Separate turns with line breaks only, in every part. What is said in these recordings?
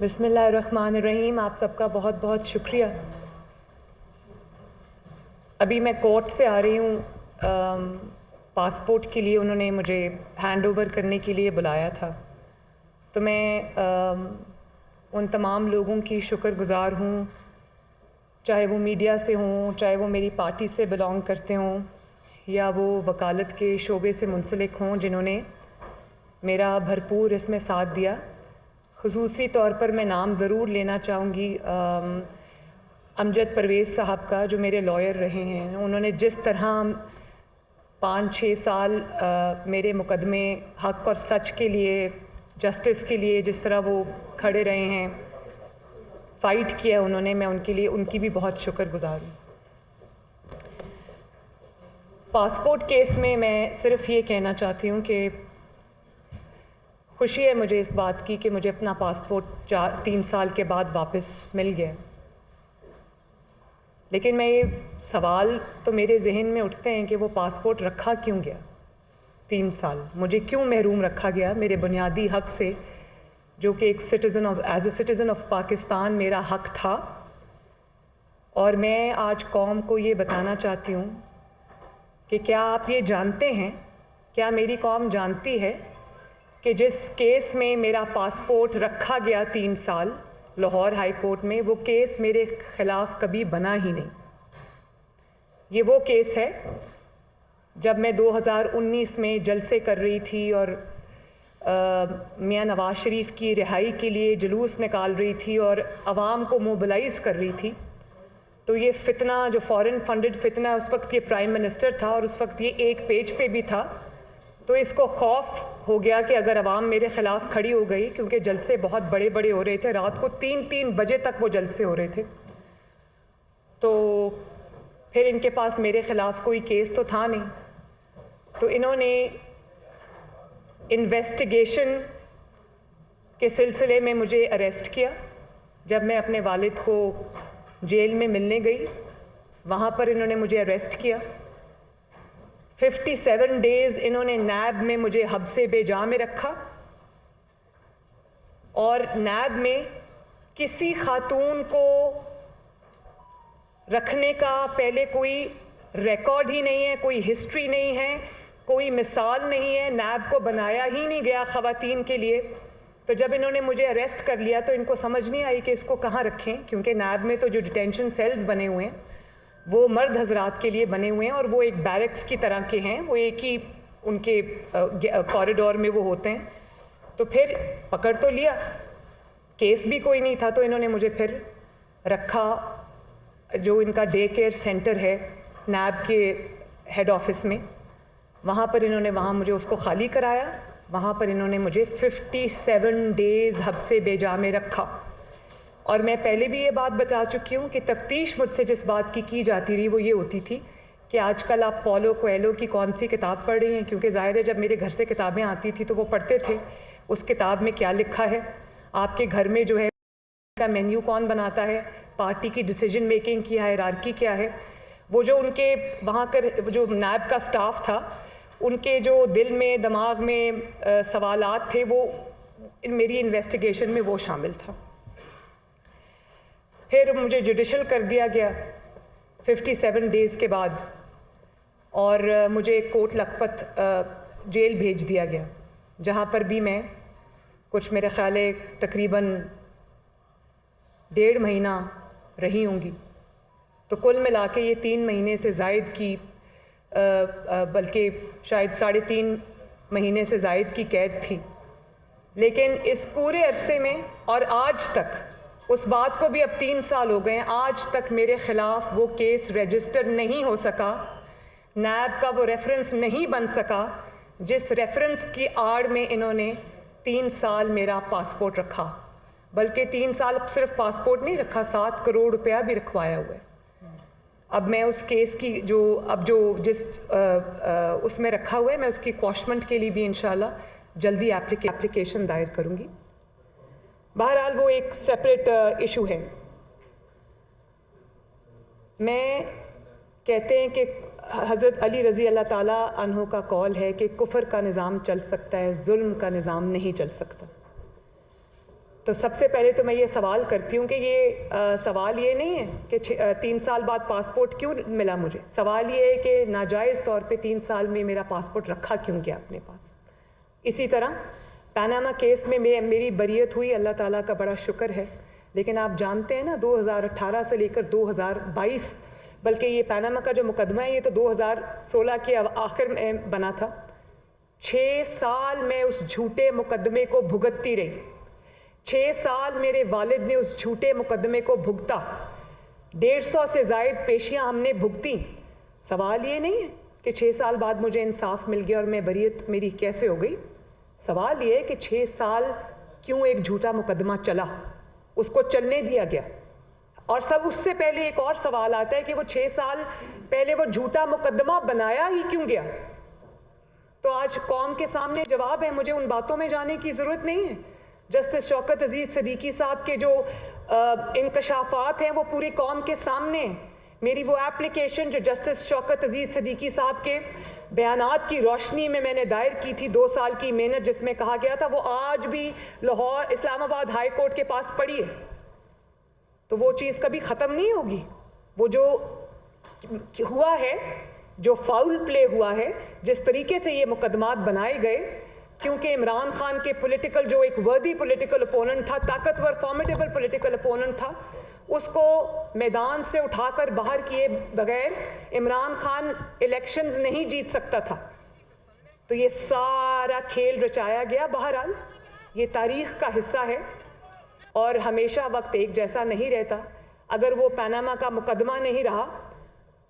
बिस्मिल्लाहिर्रहमानिर्रहीम। आप सबका बहुत बहुत शुक्रिया। अभी मैं कोर्ट से आ रही हूँ। पासपोर्ट के लिए उन्होंने मुझे हैंड ओवर करने के लिए बुलाया था। तो मैं उन तमाम लोगों की शुक्रगुज़ार हूँ, चाहे वो मीडिया से हों, चाहे वो मेरी पार्टी से बिलोंग करते हों या वो वकालत के शोबे से मुंसलिक हों, जिन्होंने मेरा भरपूर इसमें साथ दिया। ख़ुसूसी तौर पर मैं नाम ज़रूर लेना चाहूँगी अमजद परवेज़ साहब का, जो मेरे लॉयर रहे हैं। उन्होंने जिस तरह 5-6 साल मेरे मुकदमे हक़ और सच के लिए, जस्टिस के लिए जिस तरह वो खड़े रहे हैं, फ़ाइट किया उन्होंने, मैं उनके लिए उनकी भी बहुत शुक्रगुज़ार हूँ। पासपोर्ट केस में मैं सिर्फ़ ये कहना चाहती हूँ कि खुशी है मुझे इस बात की कि मुझे अपना पासपोर्ट 3 साल के बाद वापस मिल गया। लेकिन मैं ये सवाल तो मेरे जहन में उठते हैं कि वो पासपोर्ट रखा क्यों गया 3 साल? मुझे क्यों महरूम रखा गया मेरे बुनियादी हक़ से, जो कि एक citizen of as a citizen of Pakistan मेरा हक़ था। और मैं आज कौम को ये बताना चाहती हूँ कि क्या आप ये जानते हैं, क्या मेरी कौम जानती है कि जिस केस में मेरा पासपोर्ट रखा गया 3 साल लाहौर हाई कोर्ट में, वो केस मेरे ख़िलाफ़ कभी बना ही नहीं। ये वो केस है जब मैं 2019 में जलसे कर रही थी और मियां नवाज़ शरीफ की रिहाई के लिए जुलूस निकाल रही थी और आवाम को मोबिलाइज़ कर रही थी। तो ये फितना, जो फॉरेन फंडेड फितना, उस वक्त ये प्राइम मिनिस्टर था और उस वक्त ये एक पेज पे भी था। तो इसको खौफ हो गया कि अगर अवाम मेरे ख़िलाफ़ खड़ी हो गई, क्योंकि जलसे बहुत बड़े बड़े हो रहे थे, रात को 3-3 बजे तक वो जलसे हो रहे थे, तो फिर इनके पास मेरे ख़िलाफ़ कोई केस तो था नहीं। तो इन्होंने इन्वेस्टिगेशन के सिलसिले में मुझे अरेस्ट किया। जब मैं अपने वालिद को जेल में मिलने गई, वहाँ पर इन्होंने मुझे अरेस्ट किया। 57 डेज़ इन्होंने नैब में मुझे हब्से बेजा में रखा और नैब में किसी खातून को रखने का पहले कोई रिकॉर्ड ही नहीं है, कोई हिस्ट्री नहीं है, कोई मिसाल नहीं है। नैब को बनाया ही नहीं गया ख़वातीन के लिए। तो जब इन्होंने मुझे अरेस्ट कर लिया तो इनको समझ नहीं आई कि इसको कहाँ रखें, क्योंकि नैब में तो जो डिटेंशन सेल्स बने हुए हैं वो मर्द हजरात के लिए बने हुए हैं और वो एक बैरक्स की तरह के हैं, वो एक ही उनके कॉरिडोर में वो होते हैं। तो फिर पकड़ तो लिया, केस भी कोई नहीं था, तो इन्होंने मुझे फिर रखा जो इनका डे केयर सेंटर है नैब के हेड ऑफिस में। वहाँ पर इन्होंने मुझे उसको खाली कराया। वहाँ पर इन्होंने मुझे 57 डेज़ हब्से बेजा में रखा। और मैं पहले भी ये बात बता चुकी हूँ कि तफ्तीश मुझसे जिस बात की जाती रही वो ये होती थी कि आजकल आप पॉलो कोएल्हो की कौन सी किताब पढ़ रही हैं, क्योंकि ज़ाहिर है जब मेरे घर से किताबें आती थी तो वो पढ़ते थे उस किताब में क्या लिखा है, आपके घर में जो है का मेन्यू कौन बनाता है, पार्टी की डिसीजन मेकिंग की हायरार्की क्या है। वो जो उनके वहाँ कर जो नैब का स्टाफ था, उनके जो दिल में दिमाग में सवालात थे, वो मेरी इन्वेस्टिगेशन में वो शामिल था। फिर मुझे जुडिशल कर दिया गया 57 डेज़ के बाद और मुझे कोट लखपत जेल भेज दिया गया, जहाँ पर भी मैं कुछ मेरे ख्याल है तकरीबन 1.5 महीना रही होंगी। तो कुल मिला के ये 3 महीने से ज़ायद की, बल्कि शायद 3.5 महीने से ज़ायद की कैद थी। लेकिन इस पूरे अरसे में और आज तक, उस बात को भी अब 3 साल हो गए हैं, आज तक मेरे ख़िलाफ़ वो केस रजिस्टर नहीं हो सका, नैब का वो रेफरेंस नहीं बन सका जिस रेफरेंस की आड़ में इन्होंने 3 साल मेरा पासपोर्ट रखा। बल्कि 3 साल सिर्फ पासपोर्ट नहीं रखा, 7 करोड़ रुपया भी रखवाया हुआ है। अब मैं उस केस की जिस उसमें रखा हुआ है, मैं उसकी क्वॉशमेंट के लिए भी इंशाल्लाह जल्दी एप्लीकेशन दायर करूँगी। बहरहाल वो एक सेपरेट इशू है। मैं कहते हैं कि हज़रत अली रज़ी अल्लाह ताला अन्हो का कौल है कि कुफ़र का निज़ाम चल सकता है, जुल्म का निज़ाम नहीं चल सकता। तो सबसे पहले तो मैं ये सवाल करती हूँ कि ये सवाल ये नहीं है कि 3 साल बाद पासपोर्ट क्यों मिला मुझे। सवाल ये है कि नाजायज़ तौर पे 3 साल में मेरा पासपोर्ट रखा क्यों गया अपने पास। इसी तरह पनामा केस में मेरी बरियत हुई, अल्लाह ताला का बड़ा शुक्र है। लेकिन आप जानते हैं ना, 2018 से लेकर 2022, बल्कि ये पनामा का जो मुकदमा है ये तो 2016 के आखिर में बना था। 6 साल मैं उस झूठे मुकदमे को भुगतती रही। 6 साल मेरे वालिद ने उस झूठे मुकदमे को भुगता। 150 से ज़ायद पेशियां हमने भुगती। सवाल ये नहीं है कि 6 साल बाद मुझे इंसाफ मिल गया और मैं बरियत मेरी कैसे हो गई। सवाल ये है कि 6 साल क्यों एक झूठा मुकदमा चला, उसको चलने दिया गया। और सब उससे पहले एक और सवाल आता है कि वो 6 साल पहले वो झूठा मुकदमा बनाया ही क्यों गया। तो आज कौम के सामने जवाब है, मुझे उन बातों में जाने की ज़रूरत नहीं है। जस्टिस शौकत अजीज़ सिद्दीकी साहब के जो इंकशाफात हैं वो पूरी कौम के सामने हैं। मेरी वो एप्लीकेशन जो जस्टिस शौकत अजीज़ सिद्दीकी साहब के बयानात की रोशनी में मैंने दायर की थी, 2 साल की मेहनत जिसमें कहा गया था, वो आज भी लाहौर इस्लामाबाद हाई कोर्ट के पास पड़ी है। तो वो चीज़ कभी ख़त्म नहीं होगी। वो जो हुआ है, जो फाउल प्ले हुआ है, जिस तरीके से ये मुकदमात बनाए गए, क्योंकि इमरान खान के पॉलिटिकल जो एक वर्दी पॉलिटिकल अपोनेंट था, ताकतवर फॉर्मिडेबल पॉलिटिकल अपोनेंट था, उसको मैदान से उठाकर बाहर किए बगैर इमरान खान इलेक्शंस नहीं जीत सकता था। तो ये सारा खेल रचाया गया। बहरहाल ये तारीख़ का हिस्सा है और हमेशा वक्त एक जैसा नहीं रहता। अगर वो पनामा का मुकदमा नहीं रहा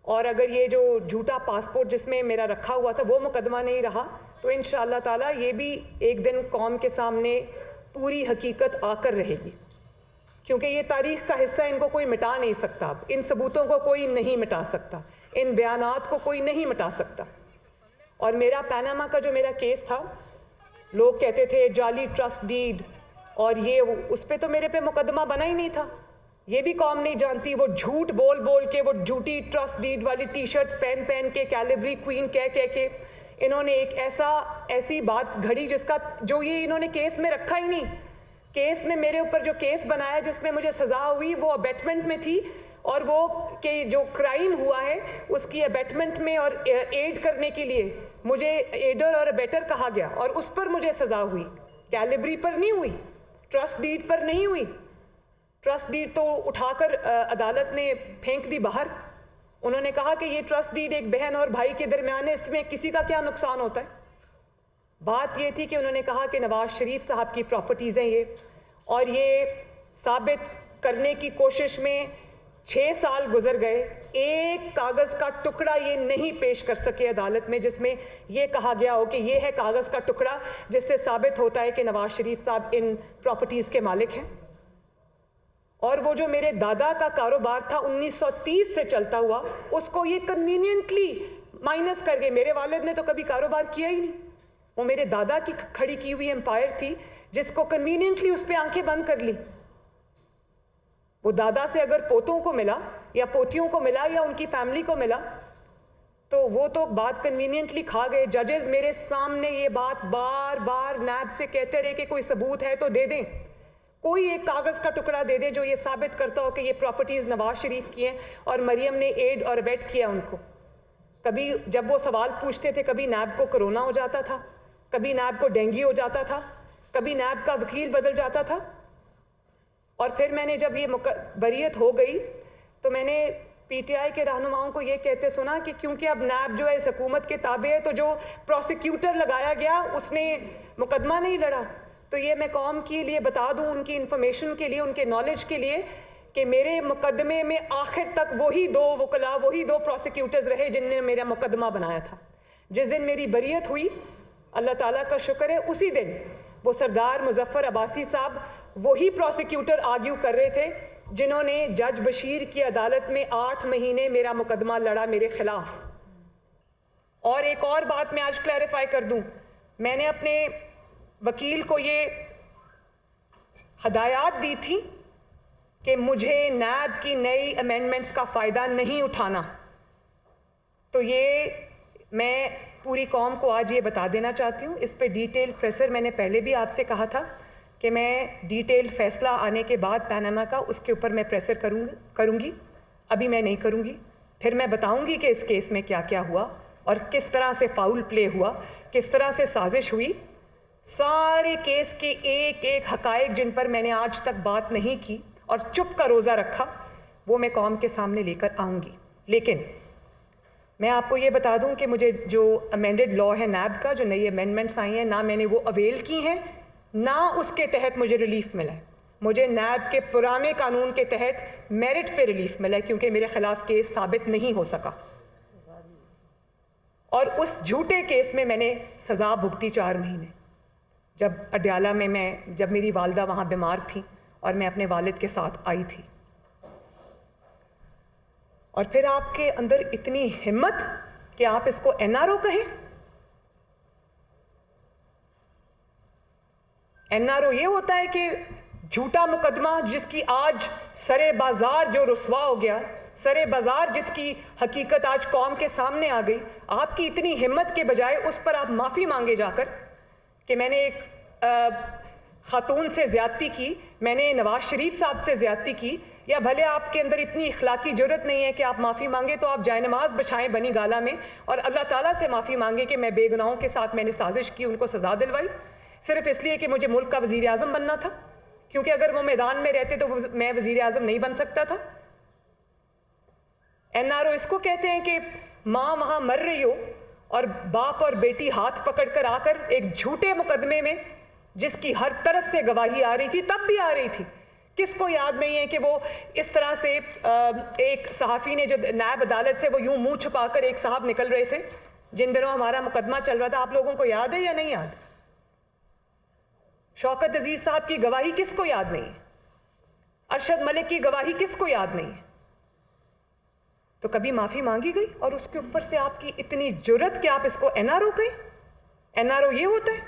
और अगर ये जो झूठा पासपोर्ट जिसमें मेरा रखा हुआ था वो मुकदमा नहीं रहा, तो इंशाअल्लाह ताला ये भी एक दिन कौम के सामने पूरी हकीकत आकर रहेगी। क्योंकि ये तारीख़ का हिस्सा, इनको कोई मिटा नहीं सकता। अब इन सबूतों को कोई नहीं मिटा सकता, इन बयानात को कोई नहीं मिटा सकता। और मेरा पनामा का जो मेरा केस था, लोग कहते थे जाली ट्रस्ट डीड और ये उस पर तो मेरे पे मुकदमा बना ही नहीं था। ये भी कौम नहीं जानती। वो झूठ बोल बोल के, वो झूठी ट्रस्ट डीड वाली टी शर्ट्स पहन पहन के, कैलिबरी क्वीन कह कह के इन्होंने एक ऐसी बात घड़ी जिसका जो ये इन्होंने केस में रखा ही नहीं। केस में मेरे ऊपर जो केस बनाया जिसमें मुझे सज़ा हुई वो अबेटमेंट में थी, और वो कि जो क्राइम हुआ है उसकी अबेटमेंट में और एड करने के लिए मुझे एडर और अबेटर कहा गया और उस पर मुझे सज़ा हुई। कैलिबरी पर नहीं हुई, ट्रस्ट डीड पर नहीं हुई। ट्रस्ट डीड तो उठाकर अदालत ने फेंक दी बाहर। उन्होंने कहा कि ये ट्रस्ट डीड एक बहन और भाई के दरमियान है, इसमें किसी का क्या नुकसान होता है। बात ये थी कि उन्होंने कहा कि नवाज शरीफ साहब की प्रॉपर्टीज़ हैं ये, और ये साबित करने की कोशिश में 6 साल गुजर गए। एक कागज़ का टुकड़ा ये नहीं पेश कर सके अदालत में जिसमें ये कहा गया हो कि ये है कागज़ का टुकड़ा जिससे साबित होता है कि नवाज शरीफ साहब इन प्रॉपर्टीज़ के मालिक हैं। और वो जो मेरे दादा का कारोबार था 1930 से चलता हुआ, उसको ये कन्वीनियंटली माइनस कर गए। मेरे वालिद ने तो कभी कारोबार किया ही नहीं। वो मेरे दादा की खड़ी की हुई एम्पायर थी जिसको कन्वीनियंटली उस पर आंखें बंद कर ली। वो दादा से अगर पोतों को मिला या पोतियों को मिला या उनकी फैमिली को मिला तो वो तो बात कन्वीनियंटली खा गए। जजेस मेरे सामने ये बात बार बार नैब से कहते रहे कि कोई सबूत है तो दे दें, कोई एक कागज़ का टुकड़ा दे दे जो ये साबित करता हो कि ये प्रॉपर्टीज़ नवाज शरीफ की हैं और मरियम ने एड और अबेट किया उनको। कभी जब वो सवाल पूछते थे, कभी नैब को कोरोना हो जाता था, कभी नैब को डेंगू हो जाता था, कभी नैब का वकील बदल जाता था। और फिर मैंने जब ये बरियत हो गई तो मैंने पीटीआई के रहनुमाओं को ये कहते सुना कि क्योंकि अब नैब जो है इस हुकूमत के ताबे है, तो जो प्रोसिक्यूटर लगाया गया उसने मुकदमा नहीं लड़ा। तो ये मैं कौम के लिए बता दूं, उनकी इन्फॉर्मेशन के लिए, उनके नॉलेज के लिए, कि मेरे मुकदमे में आखिर तक वही 2 वकला, वही 2 प्रोसिक्यूटर्स रहे जिनने मेरा मुकदमा बनाया था। जिस दिन मेरी बरियत हुई, अल्लाह ताला का शुक्र है, उसी दिन वो सरदार मुजफ्फर अब्बासी साहब वही प्रोसिक्यूटर आर्ग्यू कर रहे थे जिन्होंने जज बशीर की अदालत में 8 महीने मेरा मुकदमा लड़ा मेरे खिलाफ। और एक और बात मैं आज क्लैरिफाई कर दूं, मैंने अपने वकील को ये हदायत दी थी कि मुझे नैब की नई अमेंडमेंट्स का फ़ायदा नहीं उठाना। तो ये मैं पूरी कौम को आज ये बता देना चाहती हूँ। इस पे डिटेल प्रेशर मैंने पहले भी आपसे कहा था कि मैं डिटेल्ड फैसला आने के बाद पैनामा का उसके ऊपर मैं प्रेशर करूँगी। अभी मैं नहीं करूँगी। फिर मैं बताऊँगी कि इस केस में क्या क्या हुआ और किस तरह से फाउल प्ले हुआ, किस तरह से साजिश हुई। सारे केस के एक एक हकायक जिन पर मैंने आज तक बात नहीं की और चुप का रोज़ा रखा, वो मैं कौम के सामने लेकर आऊँगी। लेकिन मैं आपको ये बता दूं कि मुझे जो अमेंडेड लॉ है नैब का, जो नई अमेंडमेंट्स आई हैं, ना मैंने वो अवेल की हैं, ना उसके तहत मुझे रिलीफ मिला है। मुझे नैब के पुराने कानून के तहत मेरिट पे रिलीफ मिला है क्योंकि मेरे खिलाफ केस साबित नहीं हो सका और उस झूठे केस में मैंने सज़ा भुगती 4 महीने। जब अडयाला में जब मेरी वालदा वहाँ बीमार थी और मैं अपने वालिद के साथ आई थी, और फिर आपके अंदर इतनी हिम्मत कि आप इसको एनआरओ कहें। एनआरओ ये होता है कि झूठा मुकदमा जिसकी आज सरे बाजार जो रुस्वा हो गया, सरे बाजार जिसकी हकीकत आज कौम के सामने आ गई, आपकी इतनी हिम्मत के बजाय उस पर आप माफ़ी मांगे जाकर कि मैंने एक खातून से ज़्यादती की, मैंने नवाज शरीफ साहब से ज़्यादती की, या भले आपके अंदर इतनी इखलाकी जरूरत नहीं है कि आप माफ़ी मांगे, तो आप जायनमाज बिछाएं बनी गाला में और अल्लाह ताला से माफ़ी मांगे कि मैं बेगुनाहों के साथ मैंने साजिश की, उनको सज़ा दिलवाई सिर्फ इसलिए कि मुझे मुल्क का वज़ीर आज़म बनना था, क्योंकि अगर वो मैदान में रहते तो मैं वज़ीर आज़म नहीं बन सकता था। एनआरओ इसको कहते हैं कि माँ वहाँ मर रही हो और बाप और बेटी हाथ पकड़ कर आकर एक झूठे मुकदमे में जिसकी हर तरफ से गवाही आ रही थी, तब भी आ रही थी। किसको याद नहीं है कि वो इस तरह से एक सहाफ़ी ने जो नायब अदालत से वो यूं मुंह छुपाकर एक साहब निकल रहे थे जिन दिनों हमारा मुकदमा चल रहा था। आप लोगों को याद है या नहीं याद? शौकत अजीज साहब की गवाही किसको याद नहीं है? अरशद मलिक की गवाही किसको याद नहीं है? तो कभी माफ़ी मांगी गई और उसके ऊपर से आपकी इतनी जुर्रत कि आप इसको एनआरओ कहें। एनआरओ ये होता है,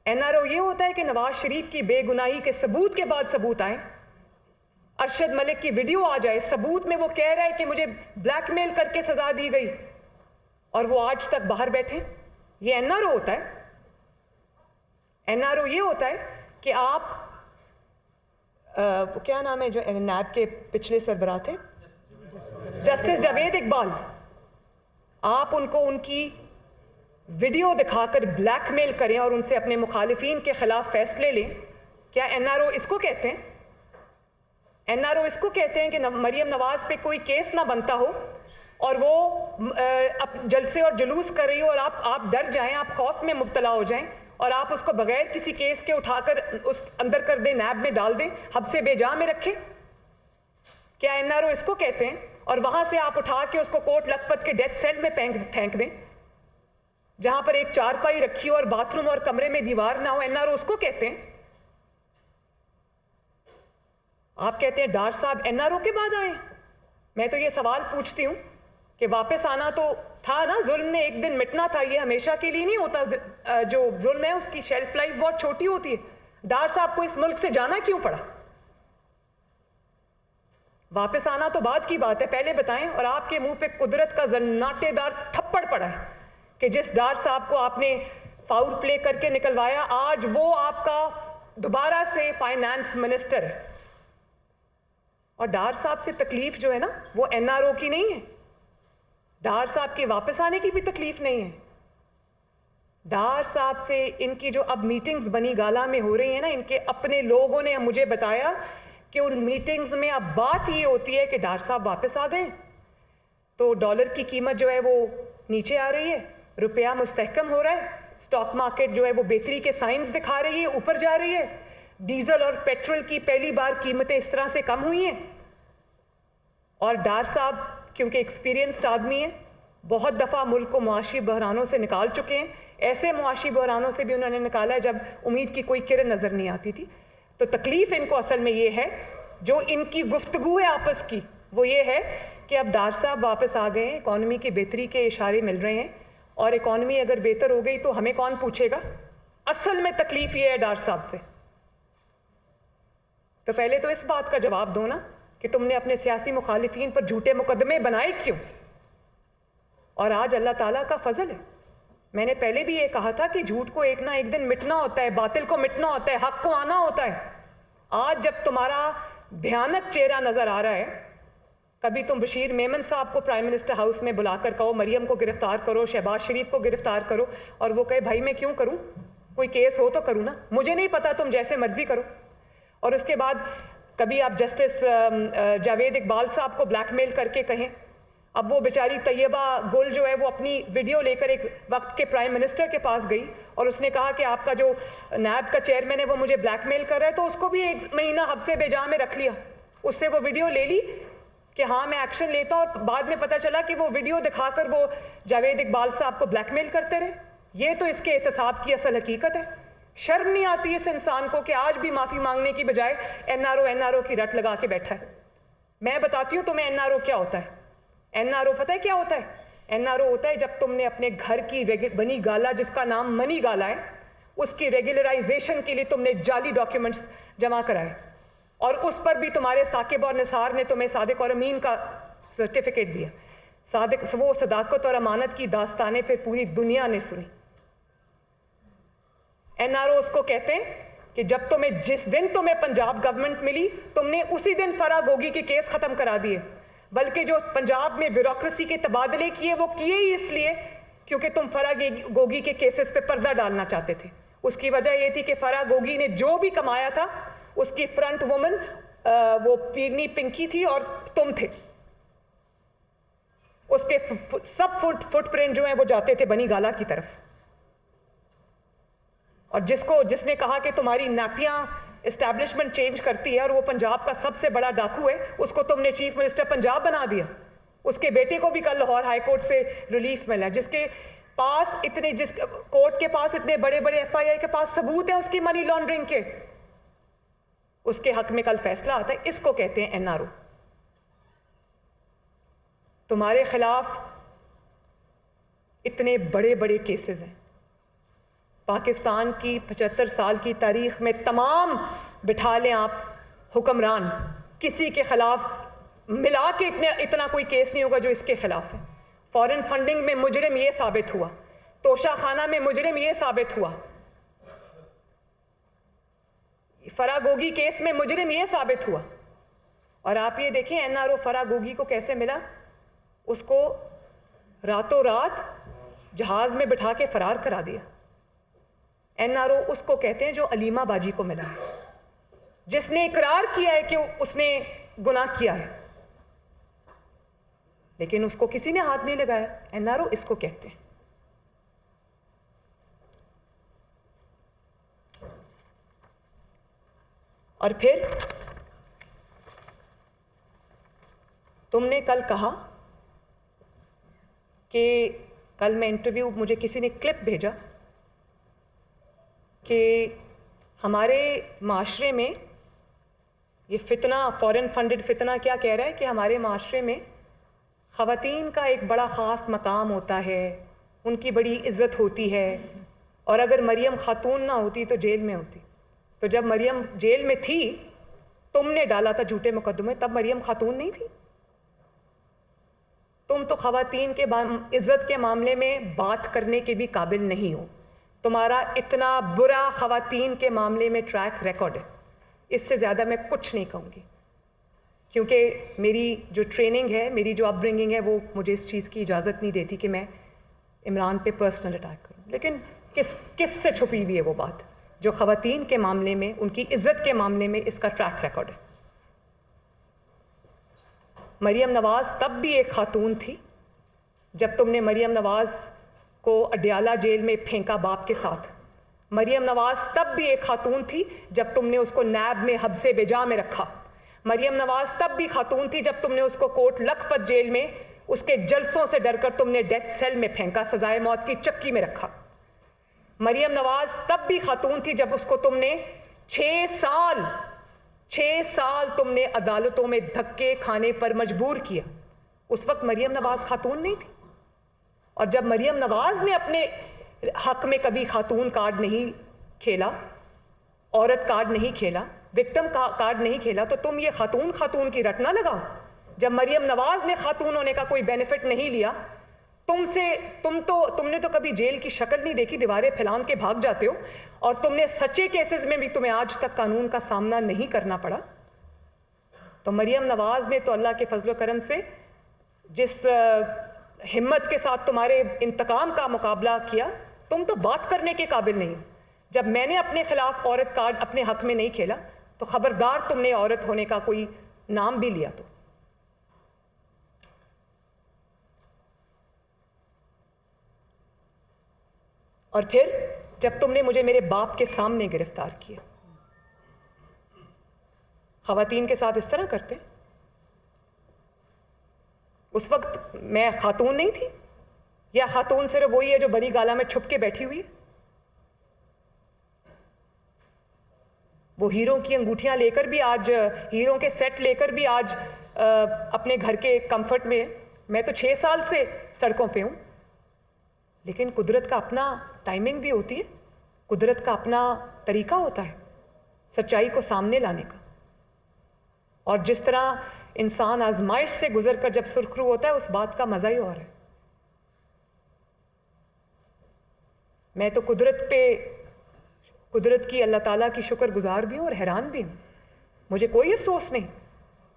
एनआरओ ये होता है कि नवाज शरीफ की बेगुनाही के सबूत के बाद सबूत आए, अरशद मलिक की वीडियो आ जाए, सबूत में वो कह रहा है कि मुझे ब्लैकमेल करके सजा दी गई और वो आज तक बाहर बैठे। ये एनआरओ होता है। एनआरओ ये होता है कि आप क्या नाम है जो नैब के पिछले सरबराह थे, जस्टिस जावेद इकबाल, आप उनको उनकी वीडियो दिखाकर ब्लैकमेल करें और उनसे अपने मुखालिफिन के खिलाफ फैसले लें। क्या एनआरओ इसको कहते हैं? एनआरओ इसको कहते हैं कि मरियम नवाज पे कोई केस ना बनता हो और वो जलसे और जुलूस कर रही हो और आप डर जाएं, आप खौफ में मुब्तला हो जाएं और आप उसको बगैर किसी केस के उठाकर उस अंदर कर दें, नैब में डाल दें, हब्से बेजा में रखें। क्या एनआरओ इसको कहते हैं? और वहां से आप उठा के उसको कोट लखपत के डेथ सेल में फेंक दें जहां पर एक चारपाई रखी हो और बाथरूम और कमरे में दीवार ना हो। एनआरओ उसको कहते हैं। आप कहते हैं डार साहब एनआरओ के बाद आए। मैं तो ये सवाल पूछती हूं कि वापस आना तो था ना, जुल्म ने एक दिन मिटना था, ये हमेशा के लिए नहीं होता। जो जुल्म है उसकी शेल्फ लाइफ बहुत छोटी होती है। डार साहब को इस मुल्क से जाना क्यों पड़ा? वापस आना तो बाद की बात है, पहले बताएं। और आपके मुंह पे कुदरत का जन्नाटेदार थप्पड़ पड़ा है कि जिस डार साहब को आपने फाउल प्ले करके निकलवाया, आज वो आपका दोबारा से फाइनेंस मिनिस्टर है। और डार साहब से तकलीफ जो है ना, वो एनआरओ की नहीं है। डार साहब के वापस आने की भी तकलीफ नहीं है। डार साहब से इनकी जो अब मीटिंग्स बनी गाला में हो रही है ना, इनके अपने लोगों ने मुझे बताया कि उन मीटिंग्स में अब बात ये होती है कि डार साहब वापस आ गए तो डॉलर की कीमत जो है वो नीचे आ रही है, रुपया मुस्तहकम हो रहा है, स्टॉक मार्केट जो है वो बेहतरी के साइंस दिखा रही है, ऊपर जा रही है। डीजल और पेट्रोल की पहली बार कीमतें इस तरह से कम हुई हैं। और डार साहब क्योंकि एक्सपीरियंस्ड आदमी है, बहुत दफ़ा मुल्क को मुआशी बहरानों से निकाल चुके हैं। ऐसे मुआशी बहरानों से भी उन्होंने निकाला है जब उम्मीद की कोई किरण नज़र नहीं आती थी। तो तकलीफ़ इनको असल में ये है, जो इनकी गुफ्तगू है आपस की, वो ये है कि अब डार साहब वापस आ गए हैं, इकॉनमी की बेहतरी के इशारे मिल रहे हैं और इकॉनमी अगर बेहतर हो गई तो हमें कौन पूछेगा? असल में तकलीफ़ ये है डार साहब से। तो पहले तो इस बात का जवाब दो ना कि तुमने अपने सियासी मुखालिफिन पर झूठे मुकदमे बनाए क्यों? और आज अल्लाह ताला का फजल है, मैंने पहले भी ये कहा था कि झूठ को एक ना एक दिन मिटना होता है, बातिल को मिटना होता है, हक को आना होता है। आज जब तुम्हारा भयानक चेहरा नजर आ रहा है, कभी तुम बशीर मेमन साहब को प्राइम मिनिस्टर हाउस में बुलाकर कहो मरियम को गिरफ्तार करो, शहबाज शरीफ को गिरफ्तार करो, और वो कहे भाई मैं क्यों करूं, कोई केस हो तो करूं ना, मुझे नहीं पता, तुम जैसे मर्जी करो। और उसके बाद कभी आप जस्टिस जावेद इकबाल साहब को ब्लैकमेल करके कहें। अब वो बेचारी तैयबा गुल जो है वो अपनी वीडियो लेकर एक वक्त के प्राइम मिनिस्टर के पास गई और उसने कहा कि आपका जो नैब का चेयरमैन है वो मुझे ब्लैकमेल कर रहा है, तो उसको भी 1 महीना हब्से बेजा में रख लिया। उससे वो वीडियो ले ली कि हाँ मैं एक्शन लेता हूँ, और बाद में पता चला कि वो वीडियो दिखाकर वो जावेद इकबाल साहब को ब्लैकमेल करते रहे। ये तो इसके एहतसाब की असल हकीकत है। शर्म नहीं आती इस इंसान को कि आज भी माफ़ी मांगने की बजाय एनआरओ की रट लगा के बैठा है। मैं बताती हूँ तुम्हें एनआरओ क्या होता है। एनआरओ पता है क्या होता है? एनआरओ होता है जब तुमने अपने घर की बनी गाला, जिसका नाम मनी गाला है, उसकी रेगुलराइजेशन के लिए तुमने जाली डॉक्यूमेंट्स जमा कराए, और उस पर भी तुम्हारे साकिब और निसार ने तुम्हें सादिक और अमीन का सर्टिफिकेट दिया। सादिक वो सदाकत और अमानत की दास्तानें फिर पूरी दुनिया ने सुनी। एनआरओ उसको कहते हैं कि जब जिस दिन तुम्हें पंजाब गवर्नमेंट मिली, तुमने उसी दिन फराह गोगी के केस खत्म करा दिए। बल्कि जो पंजाब में ब्यूरोक्रेसी के तबादले किए वो किए ही इसलिए क्योंकि तुम फराह गोगी के केसेस पे पर्दा डालना चाहते थे। उसकी वजह ये थी कि फराह गोगी ने जो भी कमाया था उसकी फ्रंट वुमन वो पीरनी पिंकी थी और तुम थे। उसके सब फुटप्रिंट जो है वो जाते थे बनी गाला की तरफ। और जिसने कहा कि तुम्हारी नापियां एस्टैब्लिशमेंट चेंज करती है और वो पंजाब का सबसे बड़ा डाकू है, उसको तुमने चीफ मिनिस्टर पंजाब बना दिया। उसके बेटे को भी कल लाहौर हाई कोर्ट से रिलीफ मिला, जिस कोर्ट के पास इतने बड़े बड़े FIR के पास सबूत है उसकी मनी लॉन्ड्रिंग के, उसके हक में कल फैसला आता है। इसको कहते हैं एनआरओ। तुम्हारे खिलाफ इतने बड़े बड़े केसेस हैं। पाकिस्तान की 75 साल की तारीख में तमाम बिठा लें आप हुक्मरान, किसी के खिलाफ मिला के इतना कोई केस नहीं होगा जो इसके खिलाफ है। फॉरेन फंडिंग में मुजरिम ये साबित हुआ, तोशा खाना में मुजरिम ये साबित हुआ, फराह गोगी केस में मुजरिम ये साबित हुआ। और आप ये देखें एनआरओ फराह गोगी को कैसे मिला। उसको रातों रात जहाज में बिठा के फरार करा दिया। एनआरओ उसको कहते हैं जो अलीमा बाजी को मिला है, जिसने इकरार किया है कि उसने गुनाह किया है, लेकिन उसको किसी ने हाथ नहीं लगाया। एनआरओ इसको कहते हैं। और फिर तुमने कल कहा कि कल मैं इंटरव्यू, मुझे किसी ने क्लिप भेजा कि हमारे माशरे में ये फितना, फॉरेन फंडेड फितना क्या कह रहा है कि हमारे माशरे में ख़वातीन का एक बड़ा ख़ास मकाम होता है, उनकी बड़ी इज़्ज़त होती है, और अगर मरियम खातून ना होती तो जेल में होती। तो जब मरियम जेल में थी, तुमने डाला था झूठे मुकदमे, तब मरियम खातून नहीं थी। तुम तो ख़वातीन के इज़्ज़त के मामले में बात करने के भी काबिल नहीं हो। तुम्हारा इतना बुरा ख़वातीन के मामले में ट्रैक रिकॉर्ड है, इससे ज़्यादा मैं कुछ नहीं कहूँगी, क्योंकि मेरी जो ट्रेनिंग है, मेरी जो अपब्रिंगिंग है, वो मुझे इस चीज़ की इजाज़त नहीं देती कि मैं इमरान पे पर्सनल अटैक करूँ। लेकिन किस से छुपी हुई है वो बात जो ख़वातीन के मामले में, उनकी इज़्ज़त के मामले में इसका ट्रैक रिकॉर्ड है। मरियम नवाज़ तब भी एक खातून थी जब तुमने मरियम नवाज़ को अडयाला जेल में फेंका बाप के साथ। मरियम नवाज़ तब भी एक खातून थी जब तुमने उसको नैब में हब्से बेजा में रखा। मरियम नवाज़ तब भी खातून थी जब तुमने उसको कोट लखपत जेल में उसके जलसों से डरकर तुमने डेथ सेल में फेंका, सजाए मौत की चक्की में रखा। मरियम नवाज़ तब भी खातून थी जब उसको तुमने 6 साल तुमने अदालतों में धक्के खाने पर मजबूर किया। उस वक्त मरियम नवाज़ खातून नहीं थी। और जब मरियम नवाज़ ने अपने हक में कभी खातून कार्ड नहीं खेला, औरत कार्ड नहीं खेला, विक्टिम कार्ड नहीं खेला, तो तुम ये खातून की रट ना लगाओ। जब मरियम नवाज़ ने खातून होने का कोई बेनिफिट नहीं लिया, तुमने तो कभी जेल की शक्ल नहीं देखी, दीवारें फैलान के भाग जाते हो, और तुमने सच्चे केसेस में भी तुम्हें आज तक कानून का सामना नहीं करना पड़ा। तो मरियम नवाज ने तो अल्लाह के फजलो करम से जिस हिम्मत के साथ तुम्हारे इंतकाम का मुकाबला किया, तुम तो बात करने के काबिल नहीं हो। जब मैंने अपने खिलाफ औरत कार्ड अपने हक में नहीं खेला तो खबरदार तुमने औरत होने का कोई नाम भी लिया तो। और फिर जब तुमने मुझे मेरे बाप के सामने गिरफ्तार किया, खवातीन के साथ इस तरह करते। उस वक्त मैं खातून नहीं थी, या खातून सिर्फ वही है जो बड़ी गाला में छुप के बैठी हुई है? वो हीरो की अंगूठियां लेकर भी आज, हीरो के सेट लेकर भी आज अपने घर के कंफर्ट में है। मैं तो 6 साल से सड़कों पे हूं, लेकिन कुदरत का अपना टाइमिंग भी होती है, कुदरत का अपना तरीका होता है सच्चाई को सामने लाने का। और जिस तरह इंसान आजमाइश से गुजर कर जब सुरखरू होता है, उस बात का मजा ही और है। मैं तो कुदरत की, अल्लाह ताला की शुक्रगुजार भी हूँ और हैरान भी हूँ। मुझे कोई अफसोस नहीं,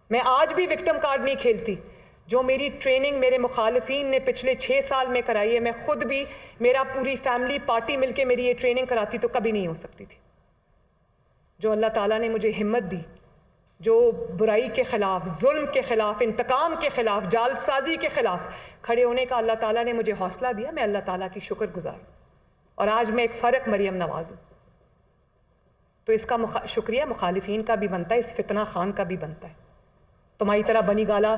मैं आज भी विक्टिम कार्ड नहीं खेलती। जो मेरी ट्रेनिंग मेरे मुखालिफिन ने पिछले 6 साल में कराई है, मैं खुद भी, मेरा पूरी फैमिली पार्टी मिलके मेरी ये ट्रेनिंग कराती तो कभी नहीं हो सकती थी। जो अल्लाह ताला ने मुझे हिम्मत दी, जो बुराई के ख़िलाफ़, जुल्म के ख़िलाफ़, इंतकाम के ख़िलाफ़, जालसाजी के ख़िलाफ़ खड़े होने का अल्लाह ताला ने मुझे हौसला दिया, मैं अल्लाह ताला की शुक्रगुजार हूँ। और आज मैं एक फ़र्क मरियम नवाज़ हूँ। तो इसका शुक्रिया मुखालिफिन का भी बनता है, इस फितना खान का भी बनता है। तुम्हारी तरह बनी गाला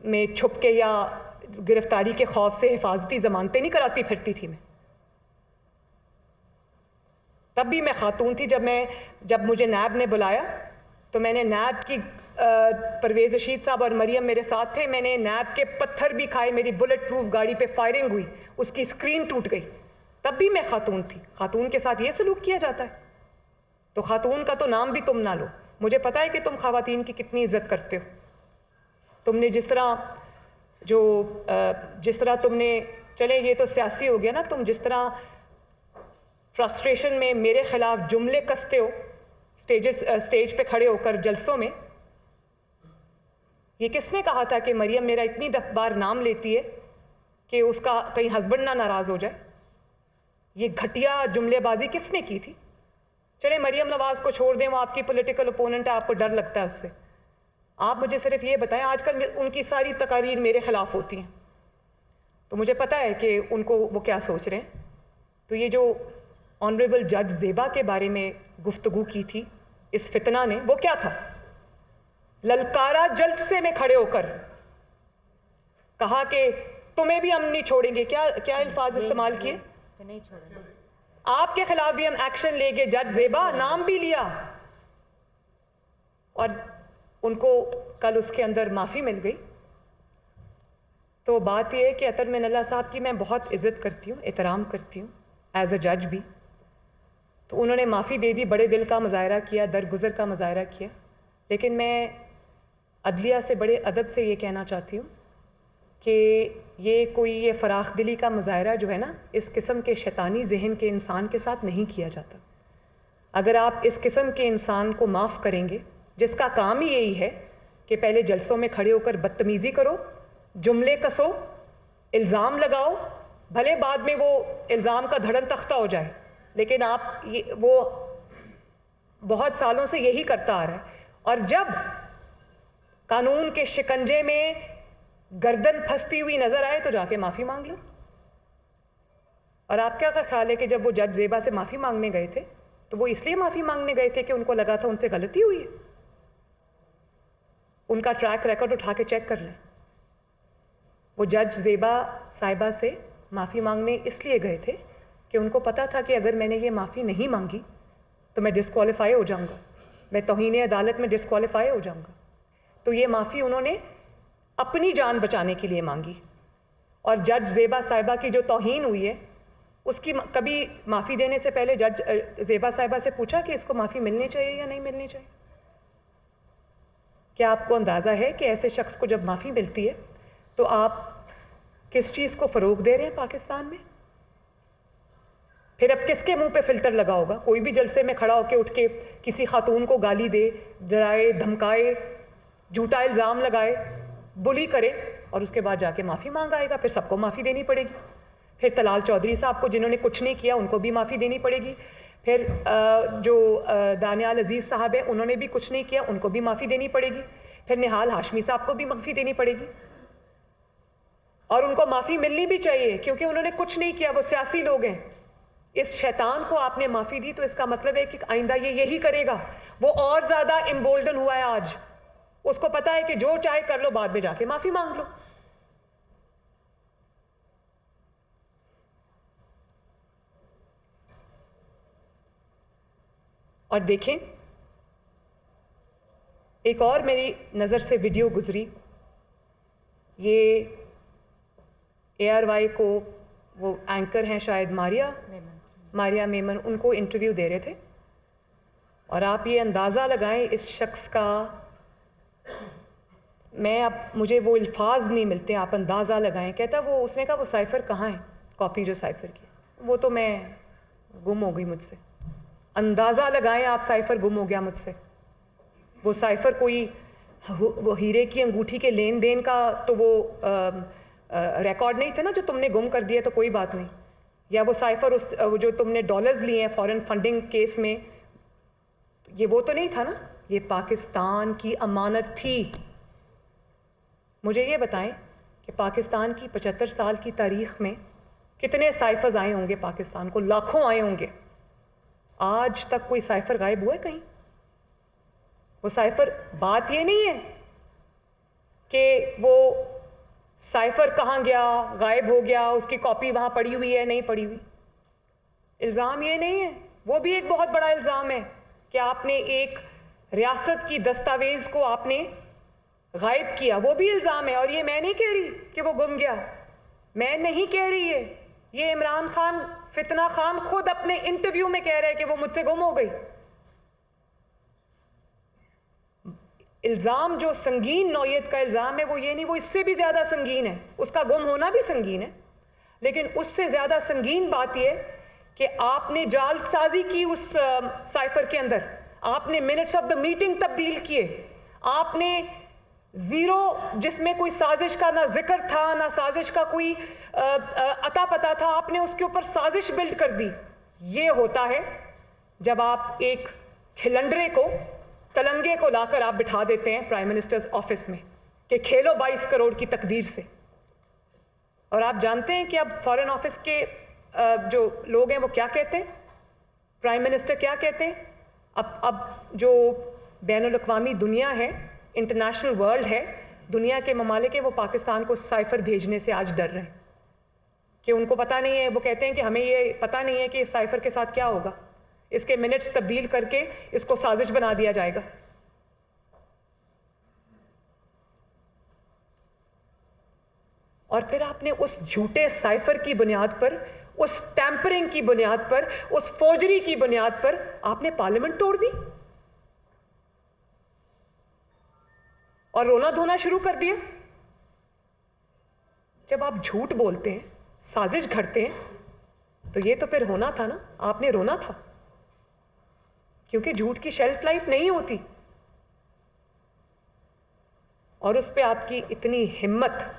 में छुप के या गिरफ्तारी के खौफ से हिफाजती ज़मानतें नहीं कराती फिरती थी मैं। तब भी मैं खातून थी। जब मुझे नैब ने बुलाया तो मैंने नैब की, परवेज़ रशीद साहब और मरियम मेरे साथ थे, मैंने नैब के पत्थर भी खाए, मेरी बुलेट प्रूफ गाड़ी पे फायरिंग हुई, उसकी स्क्रीन टूट गई। तब भी मैं खातून थी। खातून के साथ ये सलूक किया जाता है तो खातून का तो नाम भी तुम ना लो। मुझे पता है कि तुम खवातीन की कितनी इज्जत करते हो। तुमने जिस तरह तुमने, चले ये तो सियासी हो गया ना, तुम जिस तरह फ्रस्ट्रेशन में मेरे खिलाफ जुमले कसते हो स्टेज पे खड़े होकर जलसों में। ये किसने कहा था कि मरियम मेरा इतनी बार नाम लेती है कि उसका कहीं हस्बैंड ना नाराज़ हो जाए? ये घटिया जुमलेबाजी किसने की थी? चले मरियम नवाज को छोड़ दें, वो आपकी पॉलिटिकल ओपोनेंट है, आपको डर लगता है उससे। आप मुझे सिर्फ ये बताएं, आजकल उनकी सारी तकारीर मेरे खिलाफ होती हैं, तो मुझे पता है कि उनको वो क्या सोच रहे हैं। तो ये जो ऑनरेबल जज ज़ेबा के बारे में गुफ्तगू की थी इस फितना ने, वो क्या था? ललकारा जलसे में खड़े होकर कहा कि तुम्हें भी हम नहीं छोड़ेंगे। क्या अल्फाज इस्तेमाल किए? नहीं छोड़ेंगे, आपके खिलाफ भी हम एक्शन लेंगे। जज ज़ेबा नाम भी लिया और उनको कल उसके अंदर माफ़ी मिल गई। तो बात यह है कि अतर मिनल्ला साहब की मैं बहुत इज़्ज़त करती हूँ, एहतराम करती हूँ एज अ जज भी। तो उन्होंने माफ़ी दे दी, बड़े दिल का मुजाहरा किया, दरगुजर का मुजाहरा किया। लेकिन मैं अदलिया से बड़े अदब से ये कहना चाहती हूँ कि ये फ़राख दिली का मुजाहरा जो है ना, इस किस्म के शैतानी जहन के इंसान के साथ नहीं किया जाता। अगर आप इस किस्म के इंसान को माफ़ करेंगे, जिसका काम ही यही है कि पहले जलसों में खड़े होकर बदतमीज़ी करो, जुमले कसो, इल्ज़ाम लगाओ, भले बाद में वो इल्ज़ाम का धड़न तख्ता हो जाए, लेकिन वो बहुत सालों से यही करता आ रहा है। और जब कानून के शिकंजे में गर्दन फंसती हुई नजर आए तो जाके माफ़ी मांग लो। और आपका क्या ख्याल है कि जब वो जज ज़ेबा से माफ़ी मांगने गए थे तो वो इसलिए माफ़ी मांगने गए थे कि उनको लगा था उनसे गलती हुई है? उनका ट्रैक रिकॉर्ड उठा के चेक कर लें। वो जज ज़ेबा साहिबा से माफ़ी मांगने इसलिए गए थे कि उनको पता था कि अगर मैंने ये माफ़ी नहीं मांगी तो मैं डिस्क्वालीफाई हो जाऊंगा, मैं तौहीन अदालत में डिस्क्वालीफाई हो जाऊंगा। तो ये माफ़ी उन्होंने अपनी जान बचाने के लिए मांगी। और जज ज़ेबा साहिबा की जो तौहीन हुई है, उसकी कभी माफ़ी देने से पहले जज ज़ेबा साहिबा से पूछा कि इसको माफ़ी मिलनी चाहिए या नहीं मिलनी चाहिए? क्या आपको अंदाज़ा है कि ऐसे शख्स को जब माफ़ी मिलती है तो आप किस चीज़ को फ़रोग दे रहे हैं पाकिस्तान में? फिर अब किसके मुंह पे फ़िल्टर लगा होगा? कोई भी जलसे में खड़ा होकर उठ के किसी खातून को गाली दे, डराए, धमकाए, झूठा इल्ज़ाम लगाए, बुली करे और उसके बाद जाके माफ़ी मांग आएगा, फिर सबको माफ़ी देनी पड़ेगी। फिर तलाल चौधरी साहब को, जिन्होंने कुछ नहीं किया, उनको भी माफ़ी देनी पड़ेगी। फिर जो दानियाल अजीज़ साहब हैं, उन्होंने भी कुछ नहीं किया, उनको भी माफ़ी देनी पड़ेगी। फिर निहाल हाशमी साहब को भी माफ़ी देनी पड़ेगी और उनको माफ़ी मिलनी भी चाहिए क्योंकि उन्होंने कुछ नहीं किया, वो सियासी लोग हैं। इस शैतान को आपने माफ़ी दी तो इसका मतलब है कि आइंदा ये यही करेगा। वो और ज़्यादा इम्बोल्डन हुआ है आज। उसको पता है कि जो चाहे कर लो, बाद में जाके माफ़ी मांग लो। और देखें, एक और मेरी नज़र से वीडियो गुजरी, ये ARY को वो एंकर हैं शायद मारिया मेमन, उनको इंटरव्यू दे रहे थे और आप ये अंदाज़ा लगाएं इस शख्स का, मुझे वो अल्फाज नहीं मिलते, आप अंदाज़ा लगाएं। कहता उसने कहा वो साइफ़र कहाँ है, कॉपी जो साइफ़र की, वो तो मैं गुम हो गई मुझसे। अंदाज़ा लगाएं आप, साइफ़र गुम हो गया मुझसे। वो साइफ़र कोई वो हीरे की अंगूठी के लेन देन का तो वो रिकॉर्ड नहीं थे ना जो तुमने गुम कर दिया, तो कोई बात नहीं। या वो साइफ़र जो तुमने डॉलर्स लिए हैं फॉरेन फंडिंग केस में, ये वो तो नहीं था ना, ये पाकिस्तान की अमानत थी। मुझे ये बताएं कि पाकिस्तान की 75 साल की तारीख़ में कितने साइफ़र्स आए होंगे पाकिस्तान को? लाखों आए होंगे। आज तक कोई साइफ़र गायब हुआ है कहीं? वो साइफ़र, बात ये नहीं है कि वो साइफ़र कहाँ गया, गायब हो गया, उसकी कॉपी वहाँ पड़ी हुई है, नहीं पड़ी हुई। इल्ज़ाम ये नहीं है, वो भी एक बहुत बड़ा इल्ज़ाम है कि आपने एक रियासत की दस्तावेज़ को आपने गायब किया, वो भी इल्ज़ाम है। और ये मैं नहीं कह रही कि वो गुम गया, मैं नहीं कह रही है, ये इमरान खान, फितना खान खुद अपने इंटरव्यू में कह रहे हैं कि वो मुझसे गुम हो गई। इल्ज़ाम जो संगीन नौयत का इल्ज़ाम है वो ये नहीं, वो इससे भी ज़्यादा संगीन है। उसका गुम होना भी संगीन है, लेकिन उससे ज़्यादा संगीन बात यह कि आपने जालसाजी की उस साइफ़र के अंदर, आपने मिनट्स ऑफ द मीटिंग तब्दील किए, आपने ज़ीरो, जिसमें कोई साजिश का ना जिक्र था, ना साजिश का कोई अता पता था, आपने उसके ऊपर साजिश बिल्ड कर दी। ये होता है जब आप एक खिलंडरे को, तलंगे को लाकर आप बिठा देते हैं प्राइम मिनिस्टर्स ऑफिस में कि खेलो 22 करोड़ की तकदीर से। और आप जानते हैं कि अब फॉरेन ऑफिस के जो लोग हैं वो क्या कहते हैं, प्राइम मिनिस्टर क्या कहते हैं? अब जो बैनुल अक़वामी दुनिया है, इंटरनेशनल वर्ल्ड है, दुनिया के ममालिक है, वो पाकिस्तान को साइफ़र भेजने से आज डर रहे हैं कि उनको पता नहीं है। वो कहते हैं कि हमें ये पता नहीं है कि इस साइफ़र के साथ क्या होगा, इसके मिनट्स तब्दील करके इसको साजिश बना दिया जाएगा। और फिर आपने उस झूठे साइफ़र की बुनियाद पर, उस टैंपरिंग की बुनियाद पर, उस फोर्जरी की बुनियाद पर आपने पार्लियामेंट तोड़ दी और रोना धोना शुरू कर दिया। जब आप झूठ बोलते हैं, साजिश घड़ते हैं, तो ये तो फिर होना था ना, आपने रोना था, क्योंकि झूठ की शेल्फ लाइफ नहीं होती। और उस पे आपकी इतनी हिम्मत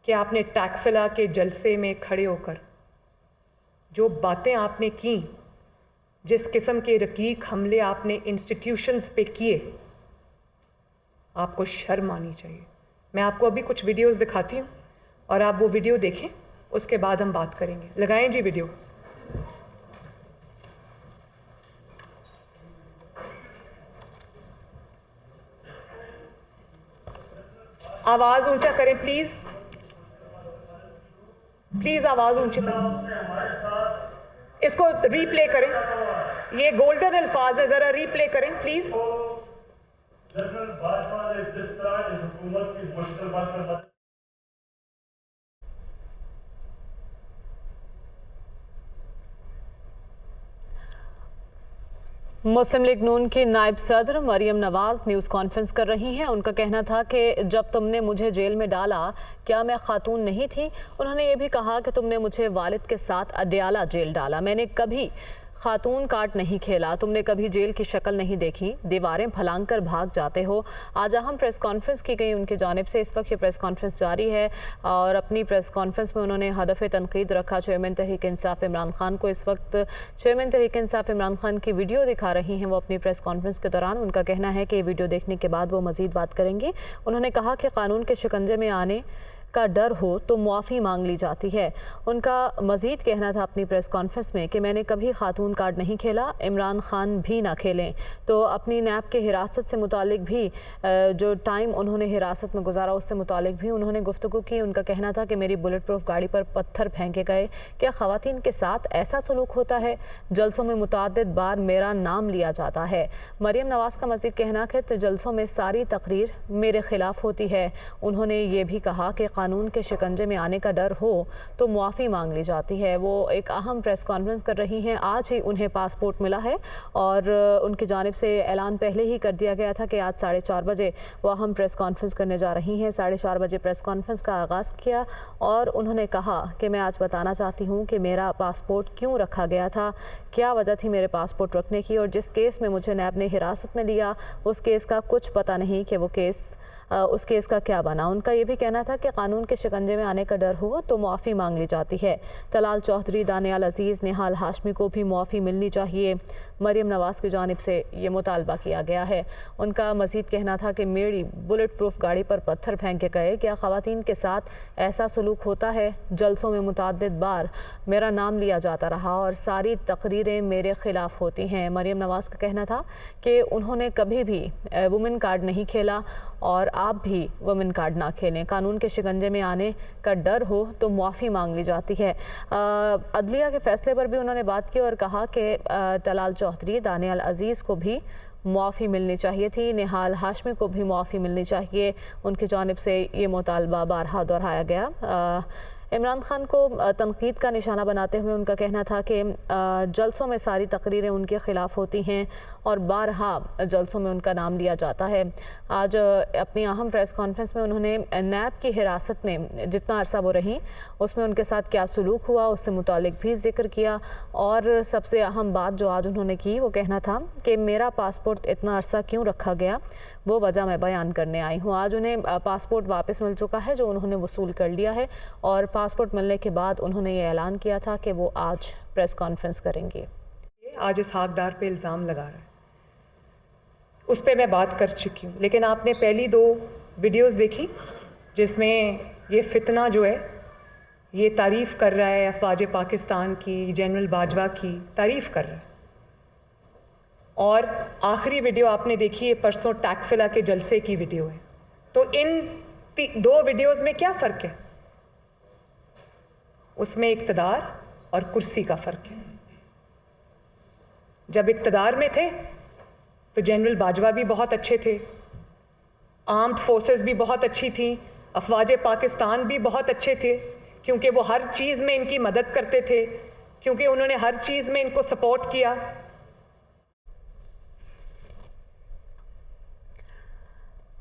कि आपने टैक्सला के जलसे में खड़े होकर जो बातें आपने की, जिस किस्म के रकीक हमले आपने इंस्टीट्यूशंस पे किए, आपको शर्म आनी चाहिए। मैं आपको अभी कुछ वीडियोस दिखाती हूँ और आप वो वीडियो देखें, उसके बाद हम बात करेंगे। लगाएं जी वीडियो। आवाज़ ऊंचा करें प्लीज़, प्लीज़ आवाज़ ऊंची करें। इसको रीप्ले करें, ये गोल्डन अल्फाज है, ज़रा रीप्ले करें प्लीज़।
जनरल बाजवा ने जिस तरह इस हुकूमत की मुश्किल बात कर
मुस्लिम लीग नून की नायब सदर मरियम नवाज न्यूज़ कॉन्फ्रेंस कर रही हैं। उनका कहना था कि जब तुमने मुझे जेल में डाला क्या मैं खातून नहीं थी। उन्होंने ये भी कहा कि तुमने मुझे वालिद के साथ अडयाला जेल डाला, मैंने कभी खातून काट नहीं खेला, तुमने कभी जेल की शक्ल नहीं देखी, दीवारें फलांग कर भाग जाते हो। आज अहम प्रेस कॉन्फ्रेंस की गई उनकी जानिब से। इस वक्त ये प्रेस कॉन्फ्रेंस जारी है और अपनी प्रेस कॉन्फ्रेंस में उन्होंने हदफ तनकीद रखा चेयरमैन तहरीक इंसाफ इमरान खान को। इस वक्त चेयरमैन तहरीक इंसाफ इमरान खान की वीडियो दिखा रही हैं वो अपनी प्रेस कॉन्फ्रेंस के दौरान। उनका कहना है कि ये वीडियो देखने के बाद वो मज़ीद बात करेंगी। उन्होंने कहा कि कानून के शिकंजे में आने का डर हो तो मुआफ़ी मांग ली जाती है। उनका मज़ीद कहना था अपनी प्रेस कॉन्फ्रेंस में कि मैंने कभी खातून कार्ड नहीं खेला, इमरान खान भी ना खेलें। तो अपनी नैब के हिरासत से मुतालिक भी जो टाइम उन्होंने हिरासत में गुजारा उससे मुतालिक भी उन्होंने गुफ्तगू की। उनका कहना था कि मेरी बुलेट प्रूफ गाड़ी पर पत्थर फेंके गए, क्या ख़वातीन के साथ ऐसा सलूक होता है? जलसों में मुतअद्दिद बार मेरा नाम लिया जाता है। मरियम नवाज़ का मज़ीद कहना है कि जलसों में सारी तकरीर मेरे ख़िलाफ़ होती है। उन्होंने ये भी कहा कि कानून के शिकंजे में आने का डर हो तो मुआफ़ी मांग ली जाती है। वो एक अहम प्रेस कॉन्फ्रेंस कर रही हैं। आज ही उन्हें पासपोर्ट मिला है और उनकी जानिब से ऐलान पहले ही कर दिया गया था कि आज 4:30 बजे वो अहम प्रेस कॉन्फ्रेंस करने जा रही हैं। 4:30 बजे प्रेस कॉन्फ्रेंस का आगाज़ किया और उन्होंने कहा कि मैं आज बताना चाहती हूँ कि मेरा पासपोर्ट क्यों रखा गया था, क्या वजह थी मेरे पासपोर्ट रखने की, और जिस केस में मुझे नैब ने हिरासत में लिया उस केस का कुछ पता नहीं कि वो केस उस केस का क्या बना। उनका ये भी कहना था कि कानून के शिकंजे में आने का डर हो तो मुआफ़ी मांग ली जाती है। तलाल चौधरी, दानियाल अजीज़, निहाल हाशमी को भी मुआफ़ी मिलनी चाहिए। मरियम नवाज़ की जानिब से ये मुतालबा किया गया है। उनका मज़ीद कहना था कि मेरी बुलेट प्रूफ गाड़ी पर पत्थर फेंके गए, क्या ख़वातीन के साथ ऐसा सलूक होता है? जलसों में मुतअद्दिद बार मेरा नाम लिया जाता रहा और सारी तकरीरें मेरे ख़िलाफ़ होती हैं। मरियम नवाज़ का कहना था कि उन्होंने कभी भी वुमेन कार्ड नहीं खेला और आप भी वुमेन कार्ड ना खेलें। कानून के शिकंजे में आने का डर हो तो मुआफ़ी मांग ली जाती है। अदलिया के फ़ैसले पर भी उन्होंने बात की और कहा कि तलाल चौधरी, दानियाल अजीज़ को भी मुआफ़ी मिलनी चाहिए थी, निहाल हाशमी को भी मुआफ़ी मिलनी चाहिए। उनकी जानिब से ये मुतालबा बारहा दोहराया गया। इमरान खान को तनकीद का निशाना बनाते हुए उनका कहना था कि जलसों में सारी तकरीरें उनके ख़िलाफ़ होती हैं और बारहा जलसों में उनका नाम लिया जाता है। आज अपनी अहम प्रेस कॉन्फ्रेंस में उन्होंने नैब की हिरासत में जितना अरसा वो रहीं उसमें उनके साथ क्या सलूक हुआ उससे मुतालिक भी ज़िक्र किया और सबसे अहम बात जो आज उन्होंने की वो कहना था कि मेरा पासपोर्ट इतना अरसा क्यों रखा गया वो वजह मैं बयान करने आई हूँ। आज उन्हें पासपोर्ट वापस मिल चुका है जो उन्होंने वसूल कर लिया है और पासपोर्ट मिलने के बाद उन्होंने ये ऐलान किया था कि वो आज प्रेस कॉन्फ्रेंस करेंगे।
आज इस हकदार पे इल्ज़ाम लगा रहा है, उस पर मैं बात कर चुकी हूँ। लेकिन आपने पहली 2 वीडियोस देखी जिसमें ये फितना जो है ये तारीफ़ कर रहा है अफवाज पाकिस्तान की, जनरल बाजवा की तारीफ़ कर रहा है। और आखिरी वीडियो आपने देखी है परसों टैक्सला के जलसे की वीडियो है। तो इन 2 वीडियोस में क्या फ़र्क है? उसमें इक़्तिदार और कुर्सी का फ़र्क है। जब इक़्तिदार में थे तो जनरल बाजवा भी बहुत अच्छे थे, आर्म्ड फोर्सेस भी बहुत अच्छी थी, अफवाज पाकिस्तान भी बहुत अच्छे थे क्योंकि वो हर चीज़ में इनकी मदद करते थे, क्योंकि उन्होंने हर चीज़ में इनको सपोर्ट किया।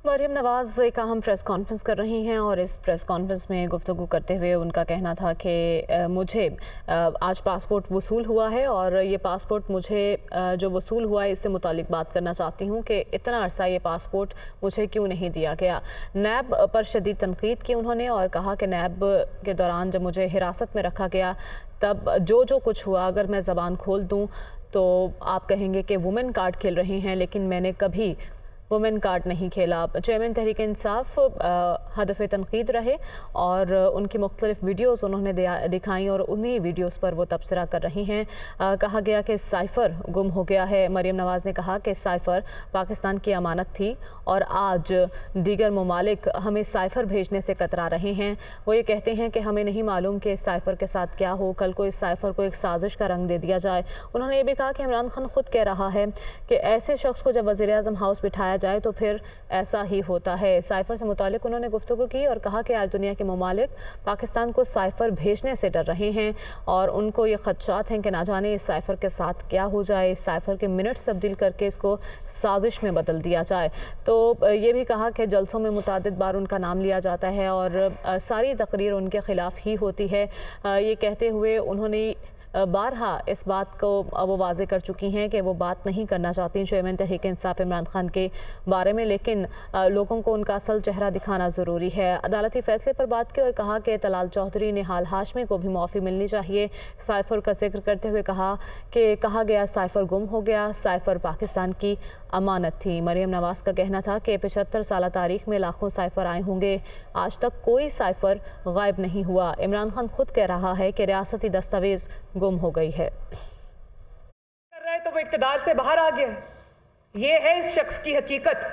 मरियम नवाज़ एक अहम प्रेस कॉन्फ्रेंस कर रही हैं और इस प्रेस कॉन्फ्रेंस में गुफ्तगू करते हुए उनका कहना था कि मुझे आज पासपोर्ट वसूल हुआ है और ये पासपोर्ट मुझे जो वसूल हुआ है इससे मुतालिक बात करना चाहती हूँ कि इतना अरसा ये पासपोर्ट मुझे क्यों नहीं दिया गया। नैब पर शदीद तनकीद की उन्होंने और कहा कि नैब के दौरान जब मुझे हिरासत में रखा गया तब जो कुछ हुआ अगर मैं ज़बान खोल दूँ तो आप कहेंगे कि वुमेन कार्ड खेल रही हैं, लेकिन मैंने कभी वुमेन कार्ड नहीं खेला। चेयरमैन तहरीक इंसाफ हदफ तनकीद रहे और उनकी मुख्तलिफ वीडियोज़ उन्होंने दिखाई और उन्हीं वीडियोज़ पर वो तबसरा कर रही हैं। कहा गया कि साइफ़र गुम हो गया है। मरियम नवाज़ ने कहा कि साइफ़र पाकिस्तान की अमानत थी और आज दीगर ममालिक हमें साइफ़र भेजने से कतरा रहे हैं। वो ये कहते हैं कि हमें नहीं मालूम कि इस साइफ़र के साथ क्या हो, कल को इस साइफ़र को एक साजिश का रंग दे दिया जाए। उन्होंने ये भी कहा कि इमरान खान खुद कह रहा है कि ऐसे शख्स को जब वज़ीर-ए-आज़म हाउस बिठाया जाए तो फिर ऐसा ही होता है। साइफ़र से मुतालिक उन्होंने गुफ्तगू की और कहा कि आज दुनिया के ममालिक पाकिस्तान को साइफ़र भेजने से डर रहे हैं और उनको ये खदशात हैं कि ना जाने इस साइफ़र के साथ क्या हो जाए, इस साइफ़र के मिनट्स तब्दील करके इसको साजिश में बदल दिया जाए। तो ये भी कहा कि जलसों में मुतादिद बार उनका नाम लिया जाता है और सारी तकरीर उनके ख़िलाफ़ ही होती है। ये कहते हुए उन्होंने बारहा इस बात को वो वाज़े कर चुकी हैं कि वो बात नहीं करना चाहती चेयरमैन तहरीक इंसाफ इमरान खान के बारे में, लेकिन लोगों को उनका असल चेहरा दिखाना ज़रूरी है। अदालती फ़ैसले पर बात की और कहा कि तलाल चौधरी निहाल हाशमी को भी माफ़ी मिलनी चाहिए। साइफ़र का जिक्र करते हुए कहा कि कहा गया साइफ़र गुम हो गया, साइफ़र पाकिस्तान की अमानत थी। मरियम नवाज़ का कहना था कि 75 साल तारीख में लाखों साइफ़र आए होंगे, आज तक कोई साइफ़र गायब नहीं हुआ। इमरान खान खुद कह रहा है कि रियासती दस्तावेज़ गुम हो गई है।
कर रहा है तो वो इक़्तिदार से बाहर आ गया है। ये है इस शख्स की हकीकत।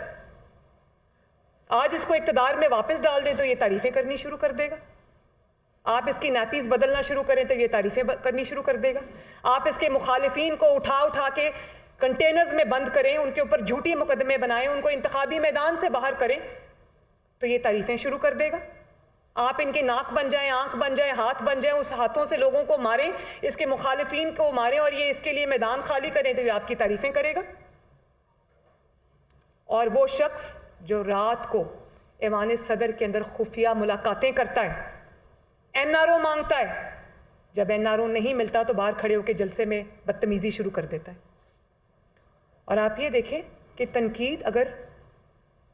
आज इसको इक़्तिदार में वापस डाल दें तो ये तारीफ़ें करनी शुरू कर देगा। आप इसकी नैपीज़ बदलना शुरू करें तो ये तारीफ़ें करनी शुरू कर देगा। आप इसके मुखालिफिन को उठा उठा के कंटेनर्स में बंद करें, उनके ऊपर झूठी मुकदमे बनाएं, उनको इंतखाबी मैदान से बाहर करें तो ये तारीफ़ें शुरू कर देगा। आप इनके नाक बन जाएं, आंख बन जाएं, हाथ बन जाएं, उस हाथों से लोगों को मारें, इसके मुखालिफिन को मारें और ये इसके लिए मैदान खाली करें तो ये आपकी तारीफ़ें करेगा। और वो शख्स जो रात को ऐवान सदर के अंदर खुफिया मुलाकातें करता है, NRO मांगता है, जब NRO नहीं मिलता तो बाहर खड़े होकर जलसे में बदतमीज़ी शुरू कर देता है। और आप ये देखें कि तनकीद अगर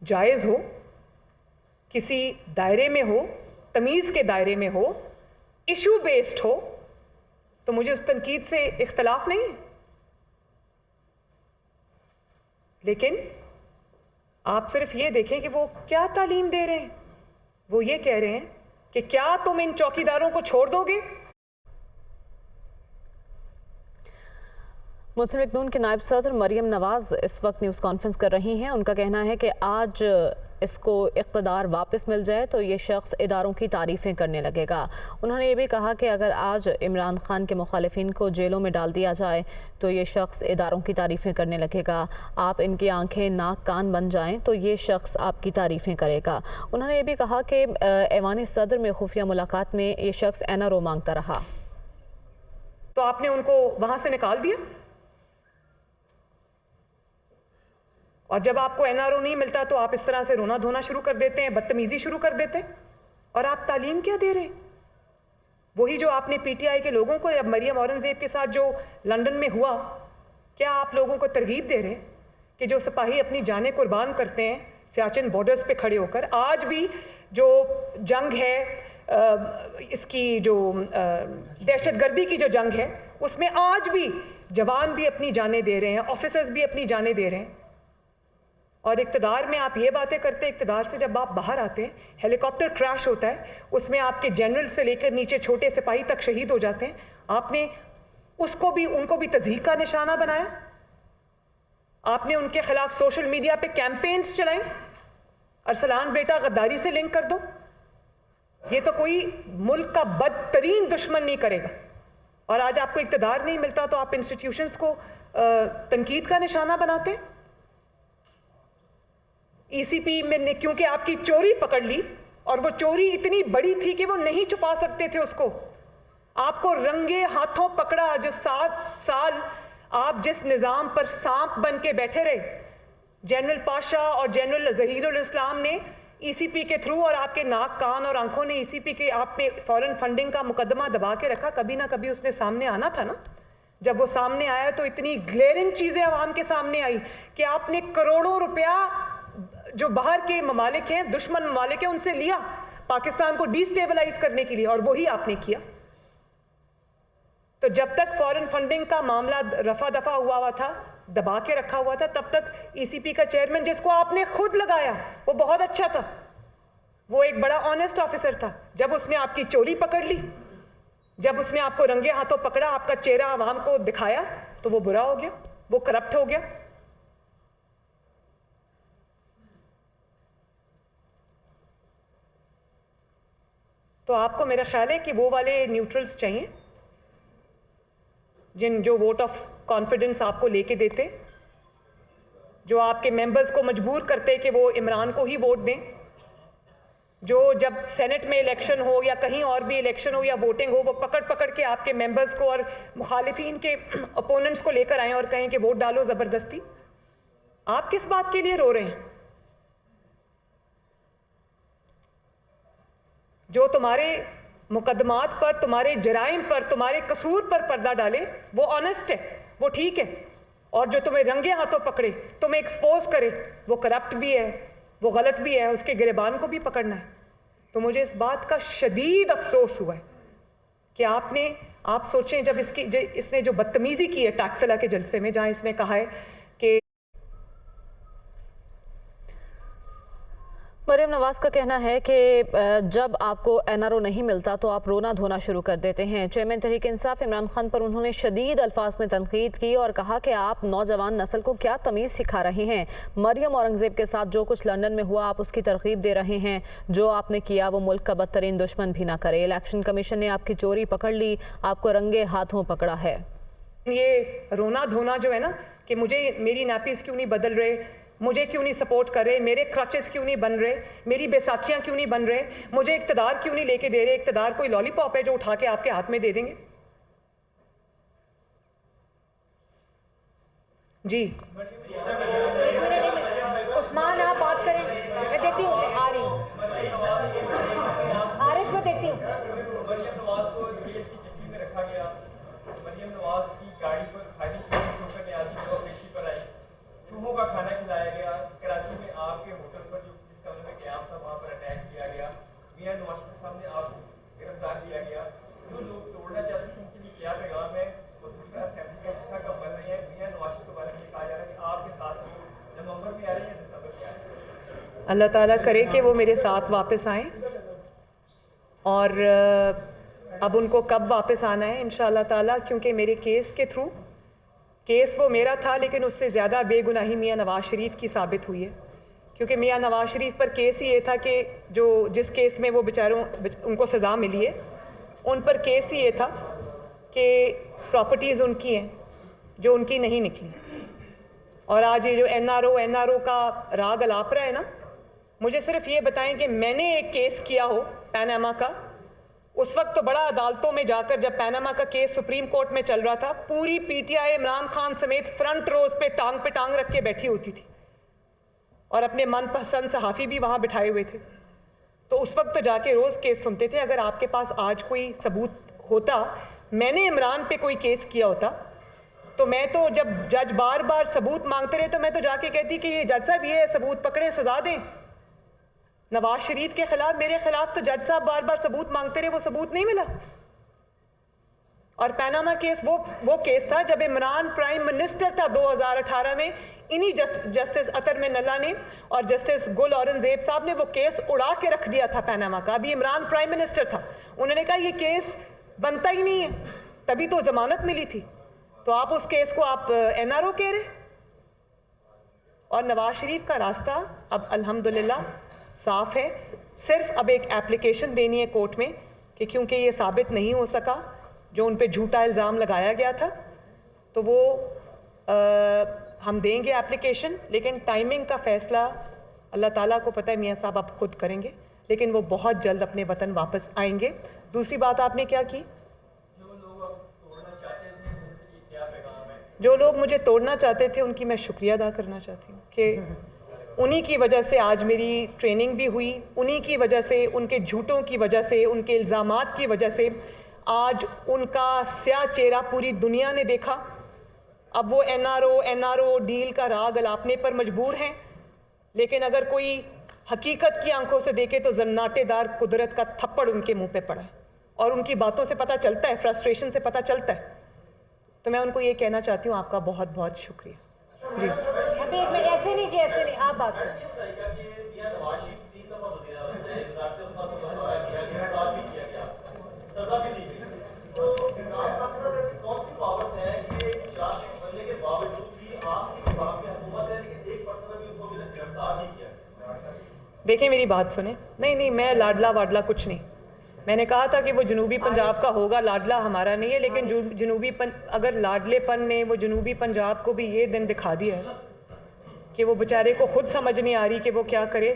जायज़ हो, किसी दायरे में हो, तमीज़ के दायरे में हो, इशू बेस्ड हो, तो मुझे उस तनकीद से इख्तलाफ नहीं है। लेकिन आप सिर्फ ये देखें कि वो क्या तालीम दे रहे हैं। वो ये कह रहे हैं कि क्या तुम इन चौकीदारों को छोड़ दोगे।
मुस्लिम लीग नून के नायब सदर मरियम नवाज़ इस वक्त न्यूज़ कॉन्फ्रेंस कर रही हैं। उनका कहना है कि आज इसको इक़्तिदार वापस मिल जाए तो ये शख्स इदारों की तारीफ़ें करने लगेगा। उन्होंने ये भी कहा कि अगर आज इमरान खान के मुखालिफिन को जेलों में डाल दिया जाए तो ये शख्स इदारों की तारीफ़ें करने लगेगा। आप इनकी आंखें नाक कान बन जाएं तो ये शख्स आपकी तारीफ़ें करेगा। उन्होंने ये भी कहा कि ऐवान सदर में खुफिया मुलाकात में ये शख्स NRO मांगता रहा
तो आपने उनको वहाँ से निकाल दिया। और जब आपको NRO नहीं मिलता तो आप इस तरह से रोना धोना शुरू कर देते हैं, बदतमीज़ी शुरू कर देते हैं। और आप तालीम क्या दे रहे हैं? वही जो आपने PTI के लोगों को, अब मरियम औरंगज़ेब के साथ जो लंदन में हुआ, क्या आप लोगों को तरगीब दे रहे हैं कि जो सिपाही अपनी जानें कुर्बान करते हैं सियाचिन बॉर्डर्स पे खड़े होकर, आज भी जो जंग है, इसकी जो दहशतगर्दी की जो जंग है, उसमें आज भी जवान भी अपनी जानें दे रहे हैं, ऑफिसर्स भी अपनी जानें दे रहे हैं। और इक़्तिदार में आप ये बातें करते हैं, इक़्तिदार से जब आप बाहर आते हैं, हेलीकॉप्टर क्रैश होता है, उसमें आपके जनरल से लेकर नीचे छोटे सिपाही तक शहीद हो जाते हैं। आपने उनको भी तज़हीक का निशाना बनाया। आपने उनके खिलाफ सोशल मीडिया पे कैंपेन्स चलाए, अरसलान बेटा गद्दारी से लिंक कर दो। ये तो कोई मुल्क का बदतरीन दुश्मन नहीं करेगा। और आज आपको इक़्तिदार नहीं मिलता तो आप इंस्टीट्यूशंस को तनकीद का निशाना बनाते हैं। ECP में क्योंकि आपकी चोरी पकड़ ली और वो चोरी इतनी बड़ी थी कि वो नहीं छुपा सकते थे उसको, आपको रंगे हाथों पकड़ा। जो 7 साल आप जिस निज़ाम पर सांप बन के बैठे रहे, जनरल पाशा और जनरल ज़हीरुल इस्लाम ने ECP के थ्रू, और आपके नाक कान और आंखों ने ECP के आप पे फॉरेन फंडिंग का मुकदमा दबा के रखा। कभी ना कभी उसने सामने आना था ना। जब वो सामने आया तो इतनी ग्लेरिंग चीज़ें आवाम के सामने आई कि आपने करोड़ों रुपया जो बाहर के ममालिक हैं, दुश्मन ममालिक हैं, उनसे लिया पाकिस्तान को डिस्टेबलाइज करने के लिए, और वही आपने किया। तो जब तक फॉरेन फंडिंग का मामला रफा दफा हुआ था, दबा के रखा हुआ था, तब तक ECP का चेयरमैन, जिसको आपने खुद लगाया, वो बहुत अच्छा था, वो एक बड़ा ऑनेस्ट ऑफिसर था। जब उसने आपकी चोरी पकड़ ली, जब उसने आपको रंगे हाथों पकड़ा, आपका चेहरा आवाम को दिखाया, तो वो बुरा हो गया, वो करप्ट हो गया। तो आपको मेरा ख्याल है कि वो वाले न्यूट्रल्स चाहिए जो वोट ऑफ कॉन्फिडेंस आपको लेके देते, जो आपके मेंबर्स को मजबूर करते कि वो इमरान को ही वोट दें, जो जब सेनेट में इलेक्शन हो या कहीं और भी इलेक्शन हो या वोटिंग हो, वो पकड़ पकड़ के आपके मेंबर्स को और मुखालिफिन के ओपोनेंट्स को लेकर आएँ और कहें कि वोट डालो ज़बरदस्ती। आप किस बात के लिए रो रहे हैं? जो तुम्हारे मुकदमात पर, तुम्हारे जराइम पर, तुम्हारे कसूर पर पर्दा डाले, वो ऑनेस्ट है, वो ठीक है, और जो तुम्हें रंगे हाथों पकड़े, तुम्हें एक्सपोज करे, वो करप्ट भी है, वो गलत भी है, उसके गिरबान को भी पकड़ना है। तो मुझे इस बात का शदीद अफसोस हुआ है कि आप सोचें, जब इसने जो बदतमीजी की है टैक्सला के जलसे में, जहां इसने कहा है कि
मरियम नवाज का कहना है कि जब आपको एनआरओ नहीं मिलता तो आप रोना धोना शुरू कर देते हैं। चेयरमैन तहरीक इंसाफ इमरान खान पर उन्होंने शदीद अल्फाज में तनकीद की और कहा कि आप नौजवान नस्ल को क्या तमीज़ सिखा रहे हैं। मरियम औरंगजेब के साथ जो कुछ लंदन में हुआ आप उसकी तरगीब दे रहे हैं। जो आपने किया वो मुल्क का बदतरीन दुश्मन भी ना करे। इलेक्शन कमीशन ने आपकी चोरी पकड़ ली, आपको रंगे हाथों पकड़ा है।
ये रोना धोना जो है ना कि मुझे मेरी नैपीज़ क्यों नहीं बदल रहे, मुझे क्यों नहीं सपोर्ट कर रहे, मेरे क्रचेस क्यों नहीं बन रहे, मेरी बैसाखियाँ क्यों नहीं बन रहे, मुझे इक़्तिदार क्यों नहीं लेके दे रहे। इक़्तिदार कोई लॉलीपॉप है जो उठा के आपके हाथ में दे देंगे? जी
उस्मान, आप बात करें, मैं देती हूँ, आ रही हूँ, आरिफ में देती हूँ।
मरियम नवाज को जेल की चक्की में रखा गया। मरियम नवाज की गाड़ी पर खाली ठोकर ने आज पेशी पर आई। चूहों का खाना खिलाया गया। कराची में आपके होटल पर जो जिस कमरे में क्याम था वहाँ पर अटैक किया गया। मियां नवाज के सामने आपको गिरफ्तार किया गया। जो लोग तोड़ना चाहते हैं उनके लिए क्या पैगाम है? वो दूसरा असेंबली का हिस्सा कब बन रही है? मियां नवाज के बारे में कहा जा रहा है कि आपके साथ नवंबर में आ रही है, दिसंबर में आ रही है।
अल्लाह ताला करे कि वो मेरे साथ वापस आएँ, और अब उनको कब वापस आना है इंशाअल्लाह ताला, क्योंकि मेरे केस के थ्रू, केस वो मेरा था लेकिन उससे ज़्यादा बेगुनाही मियां नवाज शरीफ की साबित हुई है। क्योंकि मियां नवाज शरीफ पर केस ही ये था कि जिस केस में वो बेचारों उनको सज़ा मिली है, उन पर केस ही ये था कि प्रॉपर्टीज़ उनकी हैं जो उनकी नहीं निकली। और आज ये जो एनआरओ का राग अलाप रहा है ना, मुझे सिर्फ ये बताएं कि मैंने एक केस किया हो पैनामा का। उस वक्त तो बड़ा अदालतों में जाकर, जब पैनामा का केस सुप्रीम कोर्ट में चल रहा था, पूरी पीटीआई इमरान खान समेत फ्रंट रोज पे टांग रख के बैठी होती थी और अपने मनपसंद सहाफ़ी भी वहाँ बिठाए हुए थे। तो उस वक्त तो जाके रोज़ केस सुनते थे। अगर आपके पास आज कोई सबूत होता, मैंने इमरान पे कोई केस किया होता, तो मैं तो, जब जज बार बार सबूत मांगते रहे, तो मैं तो जाके कहती कि ये जज साहब ये सबूत पकड़े, सजा दें। नवाज शरीफ के खिलाफ, मेरे खिलाफ तो जज साहब बार बार सबूत मांगते रहे, वो सबूत नहीं मिला। और पैनामा केस वो केस था जब इमरान प्राइम मिनिस्टर था 2018 में। इन्हीं जस्टिस अतर में नल्ला ने और जस्टिस गुल औरंगजेब साहब ने वो केस उड़ा के रख दिया था पैनामा का। अभी इमरान प्राइम मिनिस्टर था, उन्होंने कहा ये केस बनता ही नहीं है, तभी तो जमानत मिली थी। तो आप उस केस को आप एनआरओ कह रहे। और नवाज शरीफ का रास्ता अब अल्हम्दुलिल्लाह साफ है। सिर्फ अब एक एप्लीकेशन देनी है कोर्ट में कि क्योंकि ये साबित नहीं हो सका जो उन पे झूठा इल्ज़ाम लगाया गया था, तो वो हम देंगे एप्लीकेशन। लेकिन टाइमिंग का फ़ैसला अल्लाह ताला को पता है, मियाँ साहब आप खुद करेंगे, लेकिन वो बहुत जल्द अपने वतन वापस आएंगे। दूसरी बात आपने क्या की, जो लोग मुझे तोड़ना चाहते थे उनकी मैं शुक्रिया अदा करना चाहती हूँ कि उन्हीं की वजह से आज मेरी ट्रेनिंग भी हुई, उन्हीं की वजह से, उनके झूठों की वजह से, उनके इल्ज़ामात की वजह से आज उनका स्याह चेहरा पूरी दुनिया ने देखा। अब वो एनआरओ डील का राग अलापने पर मजबूर हैं। लेकिन अगर कोई हकीकत की आंखों से देखे तो जन्नाटेदार कुदरत का थप्पड़ उनके मुंह पे पड़ा है और उनकी बातों से पता चलता है, फ्रस्ट्रेशन से पता चलता है। तो मैं उनको ये कहना चाहती हूँ, आपका बहुत बहुत शुक्रिया। जी
अभी एक मिनट, ऐसे नहीं, आप बात करें।
देखिए मेरी बात सुने, नहीं मैं लाडला वाडला कुछ नहीं। मैंने कहा था कि वो जनूबी पंजाब का होगा, लाडला हमारा नहीं है। लेकिन अगर लाडलेपन ने वो जनूबी पंजाब को भी ये दिन दिखा दिया है कि वो बेचारे को खुद समझ नहीं आ रही कि वो क्या करे,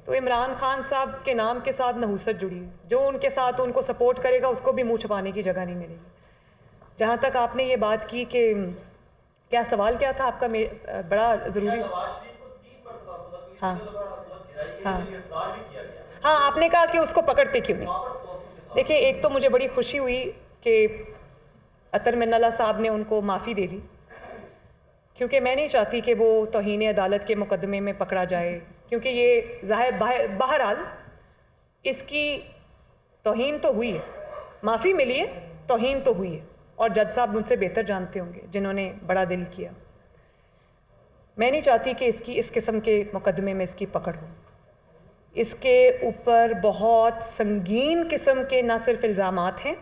तो इमरान खान साहब के नाम के साथ नहुसत जुड़ी है। जो उनके साथ उनको सपोर्ट करेगा उसको भी मुँह छुपाने की जगह नहीं मिलेगी। जहाँ तक आपने ये बात की कि क्या सवाल क्या था आपका, बड़ा ज़रूरी। हाँ हाँ हाँ, आपने कहा कि उसको पकड़ते क्यों नहीं। देखिए, एक तो मुझे बड़ी खुशी हुई कि अतर मिन्नल्ला साहब ने उनको माफ़ी दे दी, क्योंकि मैं नहीं चाहती कि वो तौहीन अदालत के मुकदमे में पकड़ा जाए, क्योंकि ये ज़ाहिर बहरहाल इसकी तौहीन तो हुई है, माफ़ी मिली है, तौहीन तो हुई है, और जज साहब मुझसे बेहतर जानते होंगे जिन्होंने बड़ा दिल किया। मैं नहीं चाहती कि इसकी इस किस्म के मुकदमे में इसकी पकड़ हो। इसके ऊपर बहुत संगीन किस्म के ना सिर्फ इल्ज़ामात हैं,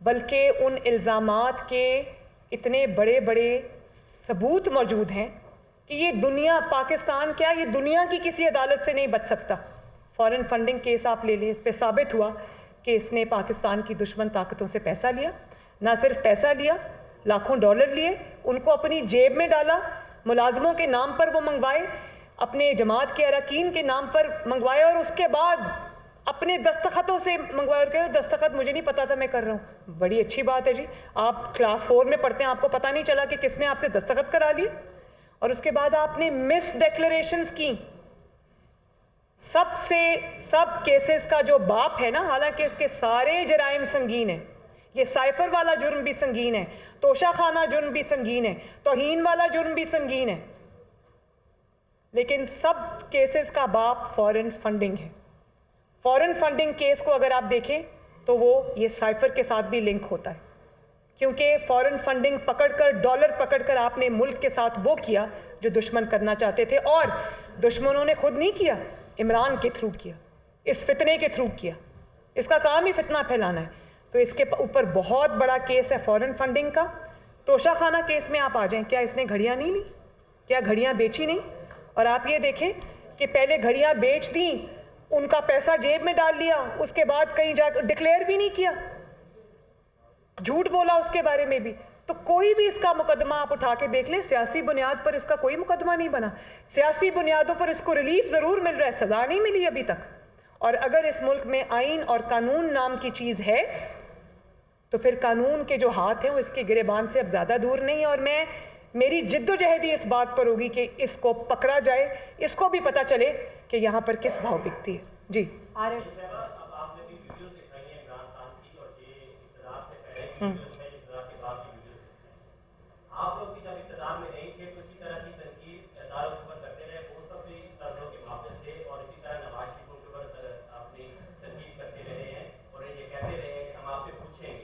बल्कि उन इल्ज़ामात के इतने बड़े बड़े सबूत मौजूद हैं कि ये दुनिया, पाकिस्तान क्या, ये दुनिया की किसी अदालत से नहीं बच सकता। फॉरेन फंडिंग केस आप ले लें, इस पर साबित हुआ कि इसने पाकिस्तान की दुश्मन ताकतों से पैसा लिया। ना सिर्फ पैसा लिया, लाखों डॉलर लिए, उनको अपनी जेब में डाला, मुलाजमों के नाम पर वो मंगवाए, अपने जमात के अरकान के नाम पर मंगवाए, और उसके बाद अपने दस्तखतों से मंगवाए और कहे दस्तखत मुझे नहीं पता था मैं कर रहा हूँ। बड़ी अच्छी बात है जी, आप क्लास 4 में पढ़ते हैं, आपको पता नहीं चला कि किसने आपसे दस्तखत करा लिए। और उसके बाद आपने मिस डिक्लेरेशंस की। सब केसेस का जो बाप है ना, हालांकि इसके सारे जराइम संगीन हैं, ये साइफर वाला जुर्म भी संगीन है, तोशा खाना जुर्म भी संगीन है, तौहीन वाला जुर्म भी संगीन है, लेकिन सब केसेस का बाप फॉरेन फंडिंग है। फॉरेन फंडिंग केस को अगर आप देखें तो वो ये साइफर के साथ भी लिंक होता है, क्योंकि फॉरेन फंडिंग पकड़कर, डॉलर पकड़कर आपने मुल्क के साथ वो किया जो दुश्मन करना चाहते थे, और दुश्मनों ने खुद नहीं किया, इमरान के थ्रू किया, इस फितने के थ्रू किया। इसका काम ही फितना फैलाना है। तो इसके ऊपर बहुत बड़ा केस है फॉरेन फंडिंग का। तोशा खाना केस में आप आ जाएं, क्या इसने घड़ियाँ नहीं ली, क्या घड़ियाँ बेची नहीं? और आप ये देखें कि पहले घड़ियाँ बेच दी, उनका पैसा जेब में डाल लिया, उसके बाद कहीं जाकर डिक्लेयर भी नहीं किया, झूठ बोला उसके बारे में भी। तो कोई भी इसका मुकदमा आप उठा के देख लें, सियासी बुनियाद पर इसका कोई मुकदमा नहीं बना। सियासी बुनियादों पर इसको रिलीफ ज़रूर मिल रहा है, सज़ा नहीं मिली अभी तक। और अगर इस मुल्क में आइन और कानून नाम की चीज़ है तो फिर कानून के जो हाथ हैं वो इसके गिरेबान से अब ज़्यादा दूर नहीं है। और मेरी जिद्दोजहदी इस बात पर होगी कि इसको पकड़ा जाए, इसको भी पता चले कि यहाँ पर किस भाव बिकती है। जी आप लोग भी जब इक़्तिदार में नहीं थे तो इसी तरह की तनकीद दारों के ऊपर करते रहे, वो सब भी दर्दों के मामले थे, और इसी तरह नवाज शरीफ के ऊपर अपनी तनकीद करते रहे हैं, और ये कहते रहे हैं कि हम आपसे पूछेंगे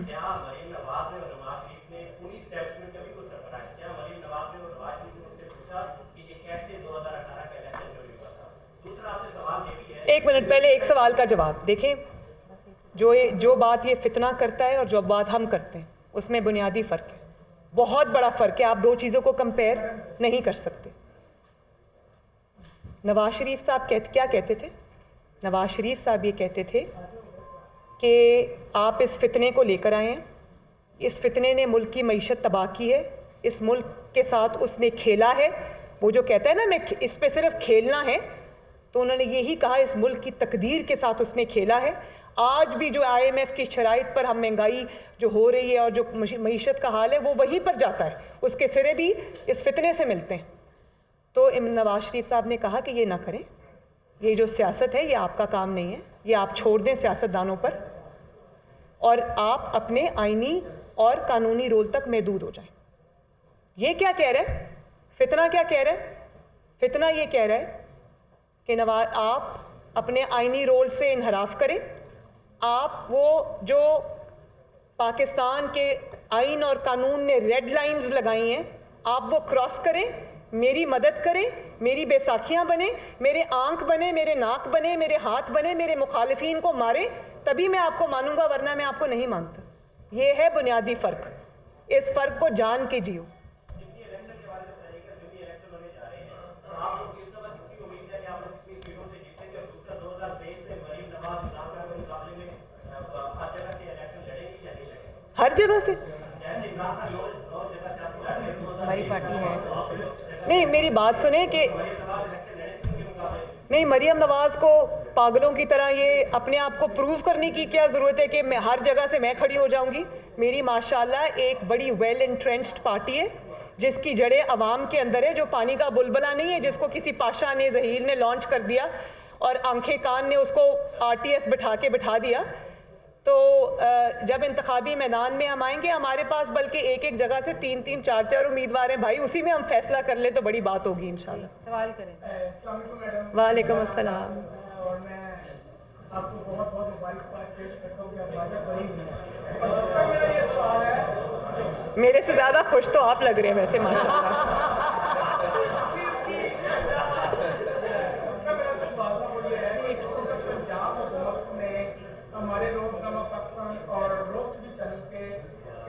क्या मरीम नवाज ने और नवाज शरीफ ने पूरी स्टेटमेंट कभी कुछ सरबराह है? क्या मरीम नवाज ने और नवाज शरीफ ने उनसे पूछा कि ये कैसे 2018 का इलेक्शन चोरी हुआ था? दूसरा आपसे सवाल ये भी है, 1 मिनट पहले एक सवाल का जवाब देखें। जो बात ये फितना करता है और जो बात हम करते हैं उसमें बुनियादी फ़र्क है, बहुत बड़ा फ़र्क है। आप दो चीज़ों को कंपेयर नहीं कर सकते। नवाज शरीफ साहब क्या कहते थे? नवाज शरीफ साहब ये कहते थे कि आप इस फितने को लेकर आए हैं, इस फितने ने मुल्क की मईशत तबाह की है, इस मुल्क के साथ उसने खेला है। वो जो कहता है ना मैं इस पे सिर्फ खेलना है, तो उन्होंने यही कहा इस मुल्क की तकदीर के साथ उसने खेला है। आज भी जो IMF की शराइत पर हम महंगाई जो हो रही है और जो मईशत का हाल है वो वहीं पर जाता है, उसके सिरे भी इस फितने से मिलते हैं। तो नवाज शरीफ साहब ने कहा कि ये ना करें, ये जो सियासत है ये आपका काम नहीं है, ये आप छोड़ दें सियासतदानों पर और आप अपने आइनी और कानूनी रोल तक महदूद हो जाएं। ये क्या कह रहा है फितना? क्या कह रहा है फितना? ये कह रहा है कि नवाज आप अपने आइनी रोल से इनहराफ करें, आप वो जो पाकिस्तान के आइन और कानून ने रेड लाइंस लगाई हैं आप वो क्रॉस करें, मेरी मदद करें, मेरी बैसाखियाँ बने, मेरे आंख बने, मेरे नाक बने, मेरे हाथ बने, मेरे मुखालिफिन को मारे, तभी मैं आपको मानूंगा, वरना मैं आपको नहीं मानता। ये है बुनियादी फ़र्क। इस फ़र्क को जान के जियो। हर जगह से
हमारी पार्टी है।
नहीं, मेरी बात सुने कि नहीं, मरियम नवाज को पागलों की तरह ये अपने आप को प्रूव करने की क्या ज़रूरत है कि मैं हर जगह से मैं खड़ी हो जाऊंगी। मेरी माशाल्लाह एक बड़ी वेल एंट्रेंच्ड पार्टी है जिसकी जड़ें अवाम के अंदर है, जो पानी का बुलबुला नहीं है जिसको किसी पाशा ने ज़हीर ने लॉन्च कर दिया और आंखें कान ने उसको RTS बिठा दिया। तो जब इंतखाबी मैदान में हम आएंगे, हमारे पास बल्कि एक जगह से 3-3, 4-4 उम्मीदवार हैं भाई, उसी में हम फैसला कर ले तो बड़ी बात होगी इंशाल्लाह।
सवाल करें।
वालेकुम अस्सलाम।
और मैं आपको बहुत बहुत मुबारकबाद पेश करता हूँ कि आप बाजा बरी हुई हैं। मेरा ये सवाल है,
मेरे से ज़्यादा खुश तो आप लग रहे हैं वैसे माशाल्लाह।
हमारे रोजनामा पाकिस्तान और रोज भी चैनल के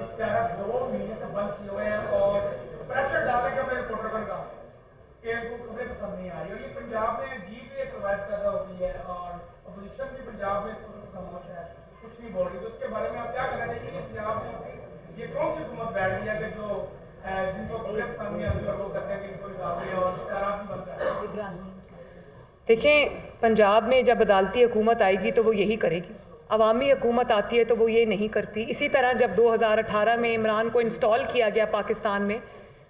इश्तिहार 2 महीने से बंद किए हुए हैं और प्रेशर डालने का मेरे रिपोर्टर का काम है कि इनको खबरें पसंद नहीं आ रही, और ये पंजाब में अजीब एक रवायत पैदा होती है और अपोजिशन भी पंजाब में इस वक्त खामोश है, कुछ नहीं बोल रही। तो उसके बारे में आप क्या कहना चाहिए कि पंजाब में ये कौन सी हुकूमत बैठ गई है कि जो जिनको खबरें पसंद नहीं आती और वो कहते हैं कि इनको हिसाब है और इश्तिहार भी बनता है।
देखें, पंजाब में जब अदालती हुकूमत आएगी तो वो यही करेगी, अवामी हुकूमत आती है तो वो ये नहीं करती। इसी तरह जब 2018 में इमरान को इंस्टॉल किया गया पाकिस्तान में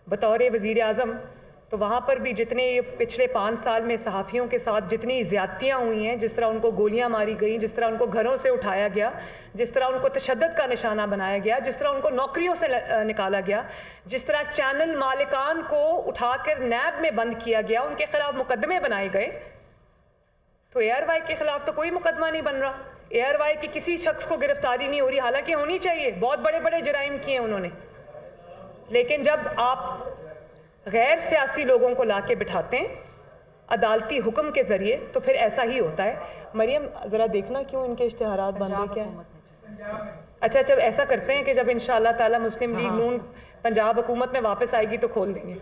बतौर वज़ीर आज़म, तो वहाँ पर भी जितने ये पिछले 5 साल में सहाफ़ियों के साथ जितनी ज़्यादतियाँ हुई हैं, जिस तरह उनको गोलियाँ मारी गई, जिस तरह उनको घरों से उठाया गया, जिस तरह उनको तशद्दुद का निशाना बनाया गया, जिस तरह उनको नौकरियों से निकाला गया, जिस तरह चैनल मालिकान को उठाकर नैब में बंद किया गया, उनके खिलाफ मुकदमे बनाए गए। तो ARY के खिलाफ तो कोई मुकदमा नहीं बन रहा, ARY के किसी शख्स को गिरफ्तारी नहीं हो रही, हालांकि होनी चाहिए, बहुत बड़े बड़े जराइम किए उन्होंने। लेकिन जब आप गैर सियासी लोगों को लाके बिठाते हैं अदालती हुक्म के ज़रिए तो फिर ऐसा ही होता है। मरियम ज़रा देखना क्यों इनके इश्तिहारात बंद है क्या है? अच्छा, जब ऐसा करते हैं कि जब इंशाअल्लाह ताला मुस्लिम लीग नून पंजाब हुकूमत में वापस आएगी तो खोल देंगे।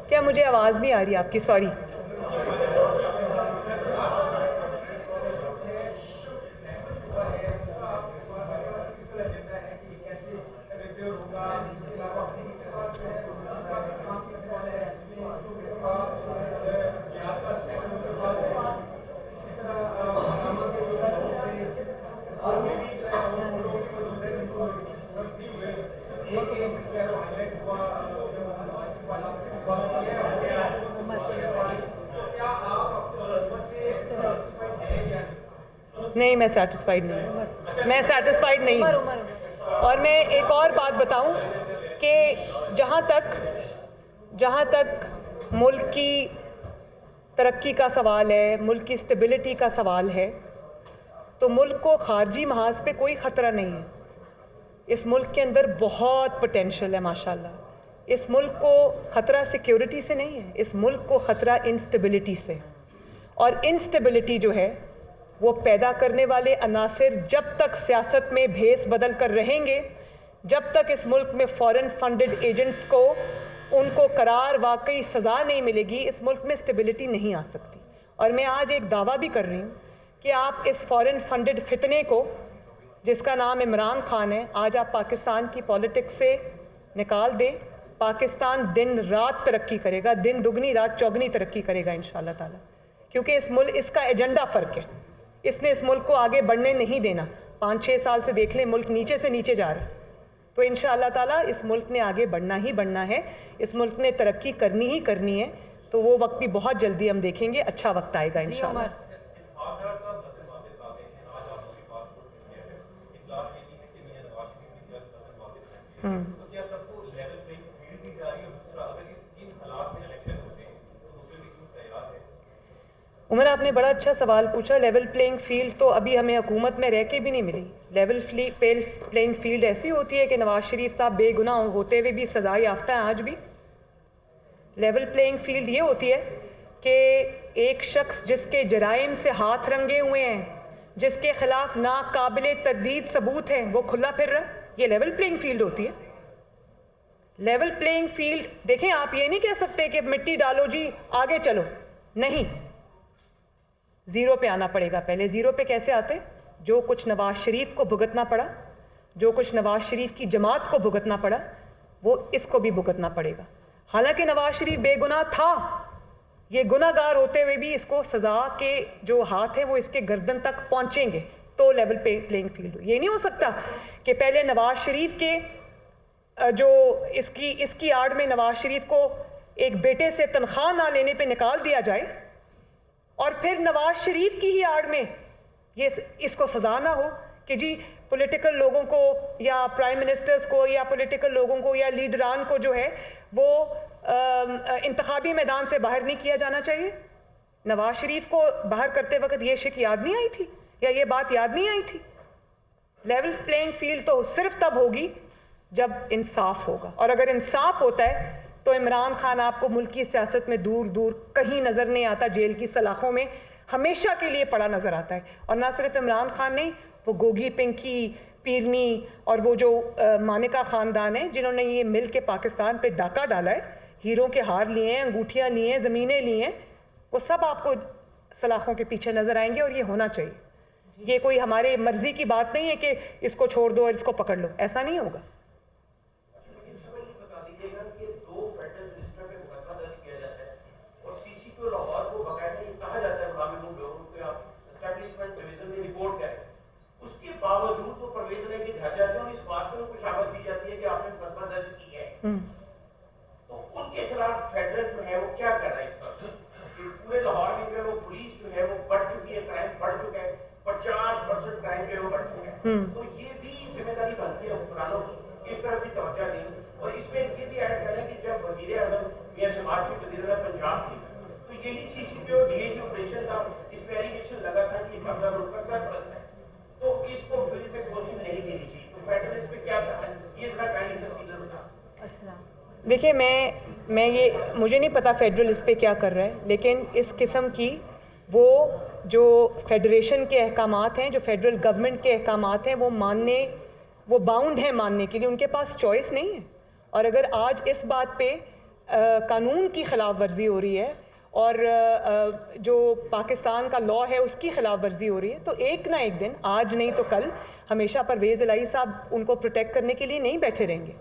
क्या मुझे आवाज़ नहीं आ रही आपकी? सॉरी। नहीं, मैं सेटिस्फाइड नहीं हूँ, मैं सेटिस्फाइड नहीं हूँ। और मैं एक और बात बताऊँ कि जहाँ तक मुल्क की तरक्की का सवाल है, मुल्क की स्टेबिलिटी का सवाल है, तो मुल्क को ख़ारजी महाज पे कोई ख़तरा नहीं है। इस मुल्क के अंदर बहुत पोटेंशियल है माशाल्लाह। इस मुल्क को ख़तरा सिक्योरिटी से नहीं है, इस मुल्क को ख़तरा इंस्टेबिलिटी से। और इंस्टेबिलिटी जो है वो पैदा करने वाले अनासिर जब तक सियासत में भेस बदल कर रहेंगे, जब तक इस मुल्क में फॉरेन फंडेड एजेंट्स को उनको करार वाकई सज़ा नहीं मिलेगी, इस मुल्क में स्टेबिलिटी नहीं आ सकती। और मैं आज एक दावा भी कर रही हूँ कि आप इस फॉरेन फंडेड फितने को, जिसका नाम इमरान खान है, आज आप पाकिस्तान की पॉलिटिक्स से निकाल दें, पाकिस्तान दिन रात तरक्की करेगा, दिन दुगनी रात चौगनी तरक्की करेगा इंशाअल्लाह ताला। क्योंकि इस मुल्क, इसका एजेंडा फ़र्क है, इसने इस मुल्क को आगे बढ़ने नहीं देना। 5-6 साल से देख लें, मुल्क नीचे से नीचे जा रहा है। तो इंशाअल्लाह ताला इस मुल्क ने आगे बढ़ना ही बढ़ना है, इस मुल्क ने तरक्की करनी ही करनी है। तो वो वक्त भी बहुत जल्दी हम देखेंगे, अच्छा वक्त आएगा इंशाअल्लाह। उमर, आपने बड़ा अच्छा सवाल पूछा। लेवल प्लेइंग फील्ड तो अभी हमें हुकूमत में रह के भी नहीं मिली। लेवल प्लेइंग फील्ड ऐसी होती है कि नवाज शरीफ साहब बेगुनाह होते हुए भी सज़ा याफ्ता है आज भी। लेवल प्लेइंग फील्ड ये होती है कि एक शख्स जिसके जराइम से हाथ रंगे हुए हैं, जिसके खिलाफ नाकाबिले तरदीद सबूत हैं, वो खुला फिर रहा है, ये लेवल प्लेइंग फील्ड होती है। लेवल प्लेइंग फील्ड देखें, आप ये नहीं कह सकते कि मिट्टी डालो जी आगे चलो, नहीं। ज़ीरो पे आना पड़ेगा। पहले ज़ीरो पे कैसे आते? जो कुछ नवाज शरीफ को भुगतना पड़ा, जो कुछ नवाज शरीफ की जमात को भुगतना पड़ा, वो इसको भी भुगतना पड़ेगा। हालांकि नवाज शरीफ बेगुनाह था, ये गुनाहगार होते हुए भी इसको सज़ा के जो हाथ है वो इसके गर्दन तक पहुंचेंगे तो लेवल पे प्लेइंग फील्ड हो। ये नहीं हो सकता कि पहले नवाज शरीफ के जो इसकी आड़ में नवाज शरीफ को एक बेटे से तनख्वाह ना लेने पे निकाल दिया जाए और फिर नवाज शरीफ की ही आड़ में ये इसको सज़ा ना हो कि जी पॉलिटिकल लोगों को या प्राइम मिनिस्टर्स को या पॉलिटिकल लोगों को या लीडरान को जो है वो इंतखाबी मैदान से बाहर नहीं किया जाना चाहिए। नवाज शरीफ को बाहर करते वक्त ये शिक याद नहीं आई थी या ये बात याद नहीं आई थी? लेवल प्लेइंग फील्ड तो सिर्फ तब होगी जब इंसाफ होगा, और अगर इंसाफ होता है तो इमरान खान आपको मुल्की सियासत में दूर दूर कहीं नज़र नहीं आता, जेल की सलाखों में हमेशा के लिए पड़ा नज़र आता है। और ना सिर्फ इमरान खान नहीं, वो गोगी, पिंकी, पीरनी और वो जो मानिका ख़ानदान है जिन्होंने ये मिल के पाकिस्तान पे डाका डाला है, हीरों के हार लिए हैं, अंगूठियाँ लिए हैं, ज़मीनें ली हैं, वो सब आपको सलाखों के पीछे नज़र आएंगे। और ये होना चाहिए। ये कोई हमारे मर्जी की बात नहीं है कि इसको छोड़ दो और इसको पकड़ लो, ऐसा नहीं होगा।
बावजूद वो परवेज इलाही के घर जाते हैं और इस बात पर कुछ आवाज दी जाती है कि आपने मुकदमा दर्ज की है, तो उनके खिलाफ फेडरल जो है वो क्या कर रहा है इस वक्त? पूरे लाहौर में जो है वो पुलिस जो है वो बढ़ चुकी है, क्राइम बढ़ चुका है, 50% क्राइम जो है वो बढ़ चुका है। तो ये भी जिम्मेदारी बनती है हुक्मरानों की इस तरफ भी तवज्जो दें। और इसमें ये भी ऐड करें कि जब वजीर आजम मियां शहबाज शरीफ वजीर आला पंजाब थी तो यही सीसीपी और डीएजी ऑपरेशन था, इसमें एलिगेशन लगा था कि कमला रोड पर सरपरस्त है, तो इसको फिल्म में पोस्टिंग नहीं देनी चाहिए। तो फेडरल इस पे क्या ये जरा काइंडली तफसील बताएं।
देखिए, मैं ये मुझे नहीं पता फेडरल इस पे क्या कर रहा है, लेकिन इस किस्म की वो जो फेडरेशन के अहकामात हैं, जो फेडरल गवर्नमेंट के अहकामात हैं, वो बाउंड हैं मानने के लिए, उनके पास चॉइस नहीं है। और अगर आज इस बात पे कानून की खिलाफ वर्जी हो रही है और जो पाकिस्तान का लॉ है उसकी खिलाफ वर्जी हो रही है, तो एक ना एक दिन, आज नहीं तो कल, हमेशा परवेज़ इलाही साहब उनको प्रोटेक्ट करने के लिए नहीं बैठे रहेंगे।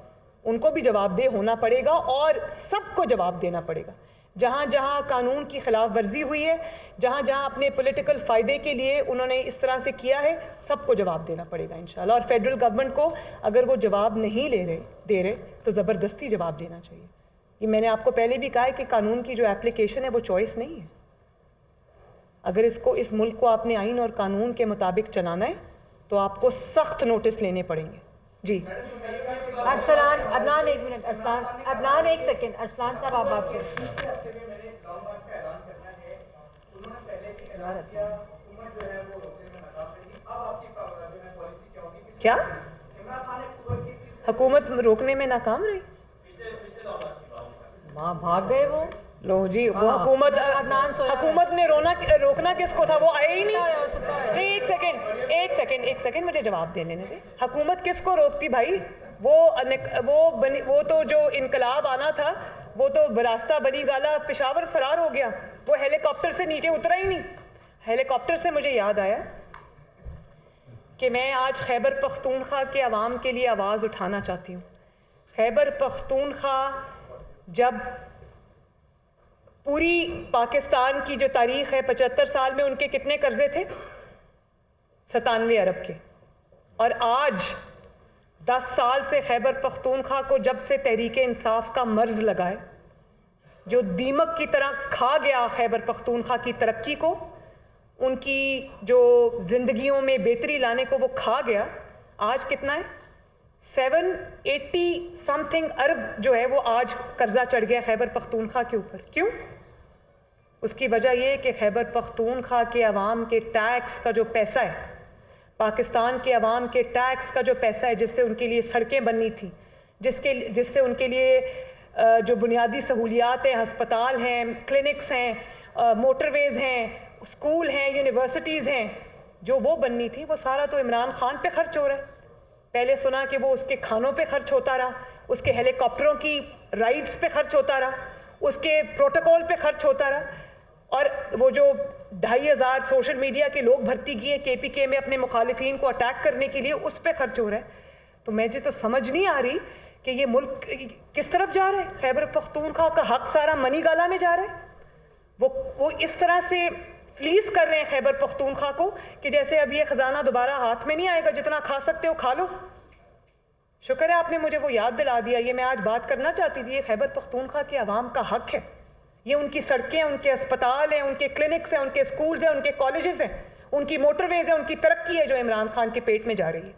उनको भी जवाबदेह होना पड़ेगा और सबको जवाब देना पड़ेगा। जहाँ जहाँ कानून की खिलाफ वर्जी हुई है, जहाँ जहाँ अपने पॉलिटिकल फ़ायदे के लिए उन्होंने इस तरह से किया है, सबको जवाब देना पड़ेगा इंशाल्लाह। और फेडरल गवर्नमेंट को अगर वो जवाब नहीं दे रहे तो ज़बरदस्ती जवाब देना चाहिए। ये मैंने आपको पहले भी कहा है कि कानून की जो एप्लीकेशन है वो चॉइस नहीं है। अगर इस मुल्क को आपने आइन और कानून के मुताबिक चलाना है तो आपको सख्त नोटिस लेने पड़ेंगे। जी
अरसलान, अदनान एक मिनट, अदनान एक सेकंड, अरसलान साहब आप बात करें।
क्या हुकूमत रोकने में नाकाम रही?
वहाँ भाग गए वो।
लो जी, वो हुकूमत ने रोकना किसको था? वो आए ही नहीं। नहीं, एक सेकंड मुझे जवाब देने दे। हुकूमत किसको रोकती भाई? वो तो जो इनकलाब आना था वो तो रास्ता बनी गाला पेशावर फरार हो गया, वो हेलीकॉप्टर से नीचे उतरा ही नहीं। हेलीकॉप्टर से मुझे याद आया कि मैं आज खैबर पख्तूनख्वा के अवाम के लिए आवाज़ उठाना चाहती हूँ। खैबर पख्तूनख्वा जब पूरी पाकिस्तान की जो तारीख़ है, 75 साल में उनके कितने कर्जे थे? 97 अरब के। और आज 10 साल से खैबर पख्तूनख्वा को जब से तहरीक इंसाफ का मर्ज लगा है, जो दीमक की तरह खा गया खैबर पख्तूनख्वा की तरक्की को, उनकी जो ज़िंदगियों में बेहतरी लाने को वो खा गया। आज कितना है? 780 समथिंग अरब जो है वो आज कर्जा चढ़ गया खैबर पख्तूनख्वा के ऊपर। क्यों? उसकी वजह यह है कि खैबर पख्तूनख्वा के अवाम के टैक्स का जो पैसा है, पाकिस्तान के अवाम के टैक्स का जो पैसा है, जिससे उनके लिए सड़कें बननी थी, जिससे उनके लिए जो बुनियादी सहूलियात हैं, हस्पताल हैं, क्लिनिक्स हैं, मोटरवेज़ हैं, स्कूल हैं, यूनिवर्सिटीज़ हैं, जो वो बननी थी, वो सारा तो इमरान खान पे खर्च हो रहा है। पहले सुना कि वो उसके खानों पे खर्च होता रहा, उसके हेलीकॉप्टरों की राइड्स पे खर्च होता रहा, उसके प्रोटोकॉल पे खर्च होता रहा। और वो जो 2500 सोशल मीडिया के लोग भर्ती किए KPK में अपने मुखालिफिन को अटैक करने के लिए, उस पर खर्च हो रहा है। तो मुझे तो समझ नहीं आ रही कि ये मुल्क किस तरफ जा रहा है। खैबर पख्तूनख्वा का हक सारा मनी गाला में जा रहा है। वो इस तरह से फ्लीस कर रहे हैं खैबर पख्तूनख्वा को कि जैसे अब ये ख़जाना दोबारा हाथ में नहीं आएगा, जितना खा सकते हो खा लो। शुक्र है आपने मुझे वो याद दिला दिया, ये मैं आज बात करना चाहती थी। ये खैबर पख्तूनख्वा के अवाम का हक है, ये उनकी सड़कें, उनके अस्पताल हैं, उनके क्लिनिक्स हैं, उनके स्कूल्स हैं, उनके कॉलेजेस हैं, उनकी मोटरवेज हैं, उनकी तरक्की है जो इमरान खान के पेट में जा रही है।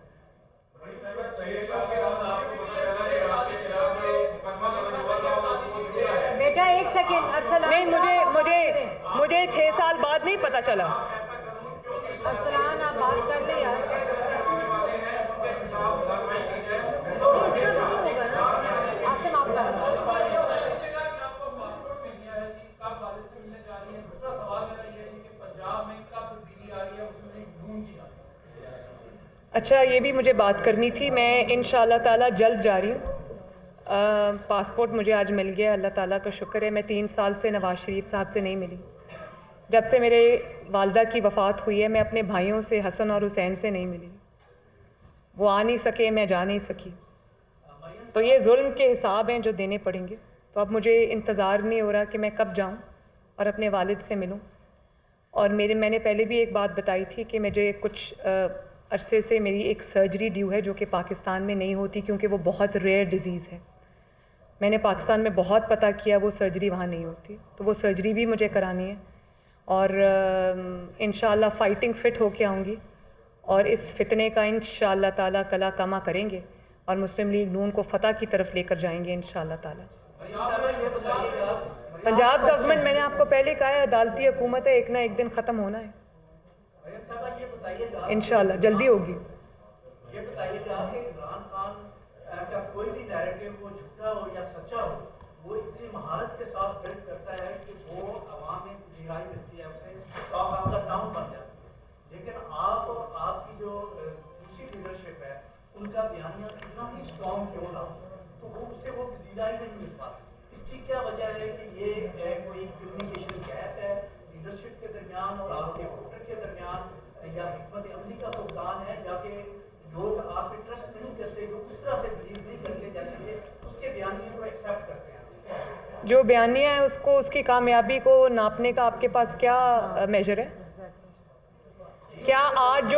बेटा एक सेकंड अरसलान,
नहीं, मुझे 6 साल बाद नहीं पता चला।
अरसलान आप बात कर ले यार, आपसे माफ कर।
अच्छा, ये भी मुझे बात करनी थी। मैं इंशाअल्लाह ताला जल्द जा रही हूँ। पासपोर्ट मुझे आज मिल गया, अल्लाह ताला का शुक्र है। मैं 3 साल से नवाज़ शरीफ साहब से नहीं मिली। जब से मेरे वालदा की वफ़ात हुई है, मैं अपने भाइयों से, हसन और हुसैन से नहीं मिली। वो आ नहीं सके, मैं जा नहीं सकी। तो ये जुल्म के हिसाब हैं जो देने पड़ेंगे। तो अब मुझे इंतज़ार नहीं हो रहा कि मैं कब जाऊँ और अपने वालिद से मिलूँ। और मैंने पहले भी एक बात बताई थी कि मुझे कुछ अरसे से मेरी एक सर्जरी ड्यू है जो कि पाकिस्तान में नहीं होती, क्योंकि वो बहुत रेयर डिज़ीज़ है। मैंने पाकिस्तान में बहुत पता किया, वो सर्जरी वहाँ नहीं होती। तो वो सर्जरी भी मुझे करानी है और इंशाअल्लाह फ़ाइटिंग फ़िट होके आऊँगी और इस फितने का इंशाअल्लाह ताला कला कमा करेंगे और मुस्लिम लीग नून को फ़तह की तरफ लेकर जाएंगे इंशाअल्लाह ताला। पंजाब गवर्नमेंट, मैंने आपको पहले कहा है, अदालती हुकूमत है, एक ना एक दिन ख़त्म होना है इंशाअल्लाह, जल्दी होगी।
ये बताइएगा कि इमरान खान का कोई भी नैरेटिव हो, झूठा हो या सच्चा हो, वो इतनी महारत के साथ बिल्ड करता है कि वो आवाम में पजीराई मिलती है, उसे टॉक ऑफ द टाउन बन जाता है। लेकिन आप और आपकी जो दूसरी लीडरशिप है, उनका बयानिया इतना ही स्ट्रॉन्ग क्यों ना हो, तो वो उससे वो पजीराई नहीं मिल पाती। इसकी क्या वजह है कि ये कोई कम्युनिकेशन गैप है लीडरशिप के दरमियान और आपके वोटर के दरमियान, या हिकमत अमली का फुकदान है, या कि लोग आप पे ट्रस्ट नहीं करते, जो उस तरह से बिलीव नहीं करते जैसे कि उसके बयानियों को एक्सेप्ट करते हैं?
जो बयानिया है उसको, उसकी कामयाबी को नापने का आपके पास क्या मेजर है? क्या आज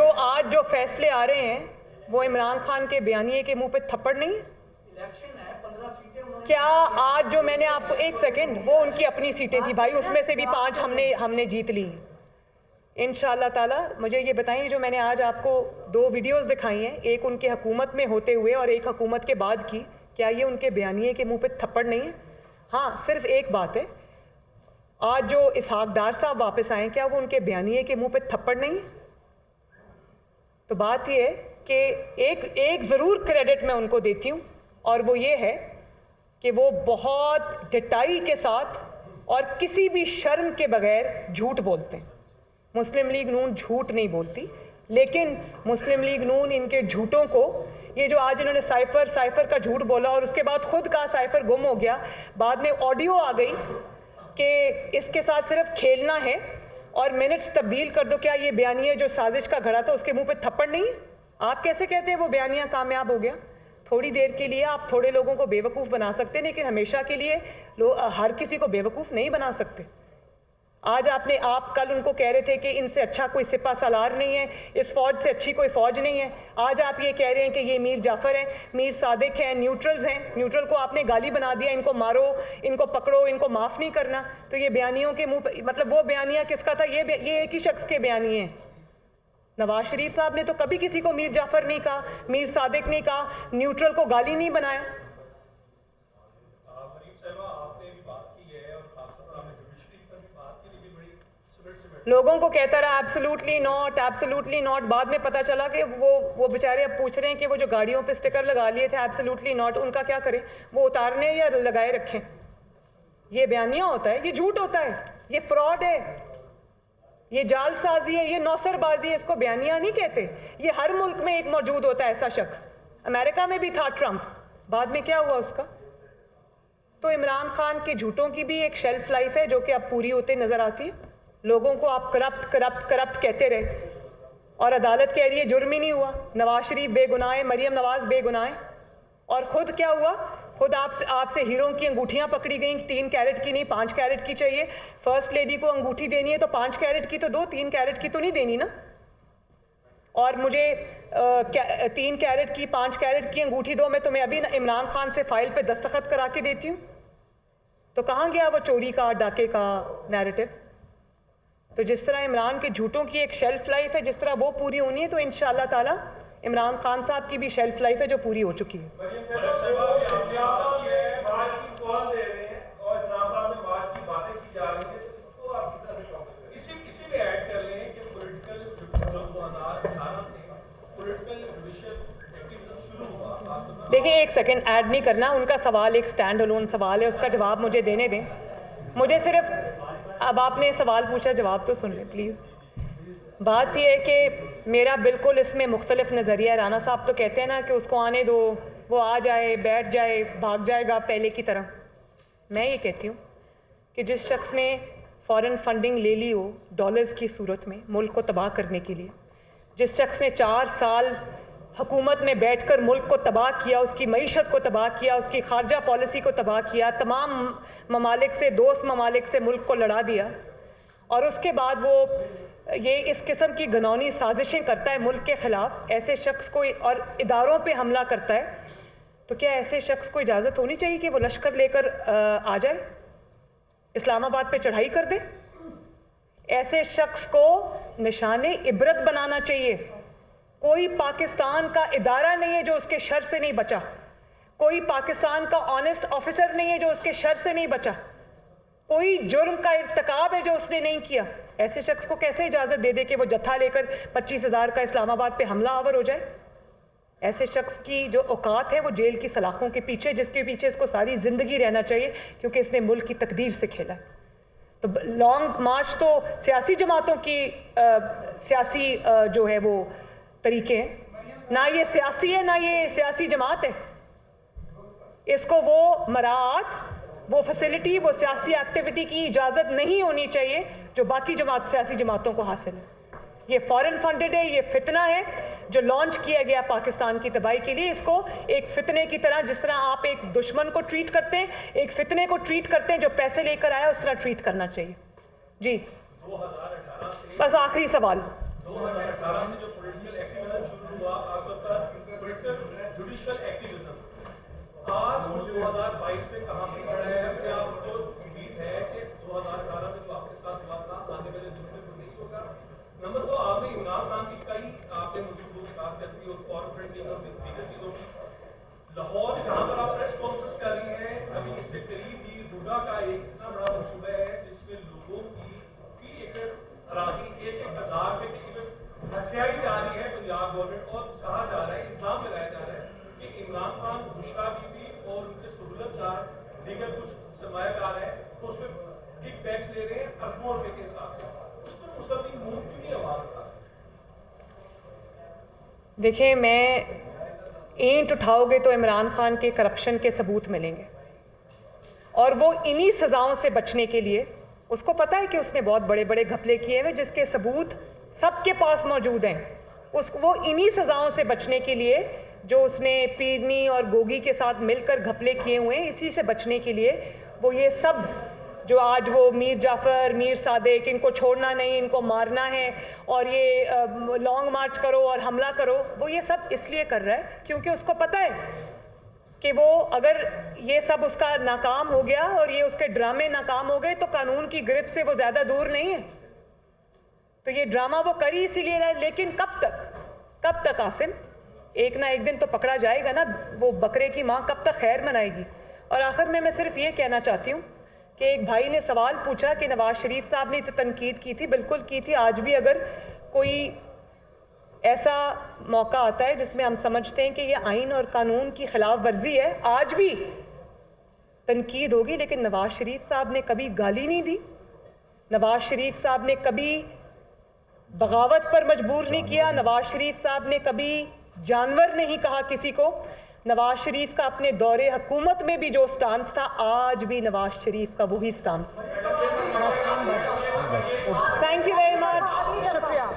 जो फैसले आ रहे हैं वो इमरान खान के बयानिए के मुंह पे थप्पड़ नहीं है?
इलेक्शन है, 15 सीटें।
क्या आज जो मैंने आपको, एक सेकंड, वो उनकी अपनी सीटें थी भाई, उसमें से भी 5 हमने जीत ली इंशाअल्लाह ताला। मुझे ये बताइए, जो मैंने आज आपको 2 वीडियोस दिखाई हैं, एक उनके हुकूमत में होते हुए और एक हुकूमत के बाद की, क्या ये उनके बयानिए के मुंह पे थप्पड़ नहीं है? हाँ, सिर्फ एक बात है, आज जो इसहाक डार साहब वापस आए, क्या वो उनके बयानिए के मुंह पे थप्पड़ नहीं है? तो बात ये है कि एक ज़रूर क्रेडिट मैं उनको देती हूँ, और वो ये है कि वो बहुत डटाई के साथ और किसी भी शर्म के बगैर झूठ बोलते हैं। मुस्लिम लीग नून झूठ नहीं बोलती, लेकिन मुस्लिम लीग नून इनके झूठों को, ये जो आज इन्होंने साइफर का झूठ बोला और उसके बाद खुद का साइफर गुम हो गया, बाद में ऑडियो आ गई कि इसके साथ सिर्फ खेलना है और मिनट्स तब्दील कर दो। क्या ये बयानिया जो साजिश का घड़ा था उसके मुंह पे थप्पड़ नहीं है? आप कैसे कहते हैं वो बयानिया कामयाब हो गया? थोड़ी देर के लिए आप थोड़े लोगों को बेवकूफ़ बना सकते हैं, लेकिन हमेशा के लिए हर किसी को बेवकूफ़ नहीं बना सकते। आज आप कल उनको कह रहे थे कि इनसे अच्छा कोई सिपा सालार नहीं है, इस फौज से अच्छी कोई फौज नहीं है। आज आप ये कह रहे हैं कि ये मीर जाफ़र हैं, मीर सादिक हैं, न्यूट्रल्स हैं। न्यूट्रल को आपने गाली बना दिया, इनको मारो, इनको पकड़ो, इनको माफ़ नहीं करना। तो ये बयानियों के मुंह, मतलब वो बयानिया किसका था? ये एक ही शख्स के बयानिए हैं। नवाज शरीफ साहब ने तो कभी किसी को मीर जाफ़र नहीं कहा, मीर सादिक नहीं कहा, न्यूट्रल को गाली नहीं बनाया। लोगों को कहता रहा एब्सोल्युटली नॉट। बाद में पता चला कि वो बेचारे अब पूछ रहे हैं कि वो जो गाड़ियों पे स्टिकर लगा लिए थे एब्सोल्युटली नॉट, उनका क्या करें? वो उतारने या लगाए रखें? ये बयानिया होता है, ये झूठ होता है, ये फ्रॉड है, ये जालसाजी है, ये नौसरबाजी है। इसको बयानिया नहीं कहते। ये हर मुल्क में एक मौजूद होता है ऐसा शख्स। अमेरिका में भी था ट्रंप, बाद में क्या हुआ उसका? तो इमरान खान के झूठों की भी एक शेल्फ लाइफ है जो कि अब पूरी होते नज़र आती है। लोगों को आप करप्ट करप्ट करप्ट कहते रहे और अदालत कह रही है जुर्म ही नहीं हुआ, नवाज शरीफ बेगुनाह है, मरियम नवाज बेगुनाह है। और ख़ुद क्या हुआ, खुद आपसे हीरों की अंगूठियां पकड़ी गई, 3 कैरेट की नहीं 5 कैरेट की चाहिए। फर्स्ट लेडी को अंगूठी देनी है तो 5 कैरेट की तो दो, 3 कैरेट की तो नहीं देनी ना। और मुझे 3 कैरेट की 5 कैरेट की अंगूठी दो, मैं तुम्हें अभी इमरान खान से फाइल पे दस्तखत करा के देती हूँ। तो कहाँ गया वो चोरी का डाके का नैरेटिव? तो जिस तरह इमरान के झूठों की एक शेल्फ लाइफ है, जिस तरह वो पूरी होनी है, तो इंशाअल्लाह ताला इमरान खान साहब की भी शेल्फ लाइफ है जो पूरी हो चुकी है। देखिए, एक सेकंड ऐड नहीं करना, उनका सवाल एक स्टैंड अलोन सवाल है, उसका जवाब मुझे देने दें। मुझे सिर्फ, अब आपने सवाल पूछा, जवाब तो सुन लें प्लीज़। बात यह है कि मेरा बिल्कुल इसमें मुख्तलिफ नज़रिया है। राना साहब तो कहते हैं ना कि उसको आने दो, वो आ जाए, बैठ जाए, भाग जाएगा पहले की तरह। मैं ये कहती हूँ कि जिस शख्स ने फ़ॉरेन फंडिंग ले ली हो डॉलर्स की सूरत में मुल्क को तबाह करने के लिए, जिस शख्स ने 4 साल हुकूमत में बैठकर मुल्क को तबाह किया, उसकी मईशत को तबाह किया, उसकी खारजा पॉलिसी को तबाह किया, तमाम ममालिक से, दोस्त ममालिक से मुल्क को लड़ा दिया, और उसके बाद वो ये इस किस्म की घनौनी साजिशें करता है मुल्क के ख़िलाफ़, ऐसे शख्स को और इदारों पे हमला करता है, तो क्या ऐसे शख्स को इजाज़त होनी चाहिए कि वो लश्कर लेकर आ जाए, इस्लामाबाद पे चढ़ाई कर दे? ऐसे शख्स को निशाने इबरत बनाना चाहिए। कोई पाकिस्तान का इदारा नहीं है जो उसके शर से नहीं बचा, कोई पाकिस्तान का ऑनेस्ट ऑफिसर नहीं है जो उसके शर से नहीं बचा, कोई जुर्म का इर्तिकाब है जो उसने नहीं किया। ऐसे शख्स को कैसे इजाज़त दे दे कि वो जत्था लेकर 25,000 का इस्लामाबाद पे हमला आवर हो जाए? ऐसे शख्स की जो औकात है वो जेल की सलाखों के पीछे, जिसके पीछे इसको सारी ज़िंदगी रहना चाहिए क्योंकि इसने मुल्क की तकदीर से खेला। तो लॉन्ग मार्च तो सियासी जमातों की सियासी जो है वो तरीके हैं, ना ये सियासी है ना ये सियासी जमात है। इसको वो मराआत, वो फैसिलिटी, वो सियासी एक्टिविटी की इजाज़त नहीं होनी चाहिए जो बाकी सियासी जमातों को हासिल है। ये फॉरेन फंडेड है, ये फितना है जो लॉन्च किया गया पाकिस्तान की तबाही के लिए। इसको एक फितने की तरह, जिस तरह आप एक दुश्मन को ट्रीट करते हैं, एक फितने को ट्रीट करते हैं जो पैसे लेकर आया, उस तरह ट्रीट करना चाहिए। जी,
2018 से
बस आखिरी सवाल।
2018 से जो पॉलिटिकल एक्टिविज्म शुरू हुआ, खासतौर पर पॉलिटिकल जुडिशियल एक्टिविज्म, आज 2022 में कहां पे खड़ा है? क्या आपको उम्मीद है कि 2018 में जो आपके साथ हुआ था आने वाले दिनों में नहीं होगा? नंबर 2, आपने इमरान खान की कई आपने मंसूबों की बात करती हो, फॉरेन फंडिंग और दीगर चीजों की। लाहौर जहां पर आप प्रेस कॉन्फ्रेंस कर रही हैं, अभी इसके करीब ही हुडा का एक इतना बड़ा मंसूबा है जिसमें लोगों की एकड़ अराजी 1,000 रुपए की हथियाई जा रही है पंजाब गवर्नमेंट, और कहा जा रहा है, इल्जाम लगाया जा रहा है कि इमरान खान, बुशरा बीबी और उनके सहूलतदार दीगर कुछ सरमायाकार हैं, तो उसमें किक बैक्स ले रहे हैं अरबों रुपए के हिसाब से। उस पर मुसल्लिम मुंह क्यों नहीं आवाज उठा?
देखिए, मैं ईंट उठाओगे तो इमरान खान के करप्शन के सबूत मिलेंगे, और वो इन्हीं सज़ाओं से बचने के लिए, उसको पता है कि उसने बहुत बड़े बड़े घपले किए हुए जिसके सबूत सबके पास मौजूद हैं, वो इन्हीं सज़ाओं से बचने के लिए जो उसने पीरनी और गोगी के साथ मिलकर घपले किए हुए हैं, इसी से बचने के लिए वो ये सब जो आज वो मीर जाफ़र, मीर सादिक, इनको छोड़ना नहीं, इनको मारना है, और ये लॉन्ग मार्च करो और हमला करो, वो ये सब इसलिए कर रहा है क्योंकि उसको पता है कि वो अगर ये सब उसका नाकाम हो गया और ये उसके ड्रामे नाकाम हो गए तो कानून की गिरफ्त से वो ज़्यादा दूर नहीं है। तो ये ड्रामा वो कर ही इसीलिए रहा है। लेकिन कब तक आसिम? एक ना एक दिन तो पकड़ा जाएगा ना। वो बकरे की माँ कब तक खैर मनाएगी? और आखिर में मैं सिर्फ ये कहना चाहती हूँ कि एक भाई ने सवाल पूछा कि नवाज शरीफ साहब ने तो तनकीद की थी, बिल्कुल की थी। आज भी अगर कोई ऐसा मौका आता है जिसमें हम समझते हैं कि ये आइन और कानून की खिलाफ वर्जी है, आज भी तनकीद होगी। लेकिन नवाज शरीफ साहब ने कभी गाली नहीं दी, नवाज शरीफ साहब ने कभी बगावत पर मजबूर नहीं किया, नवाज शरीफ साहब ने कभी जानवर नहीं कहा किसी को। नवाज शरीफ का अपने दौरे हुकूमत में भी जो स्टांस था, आज भी नवाज शरीफ का वही stance. Thank you very much, शुक्रिया।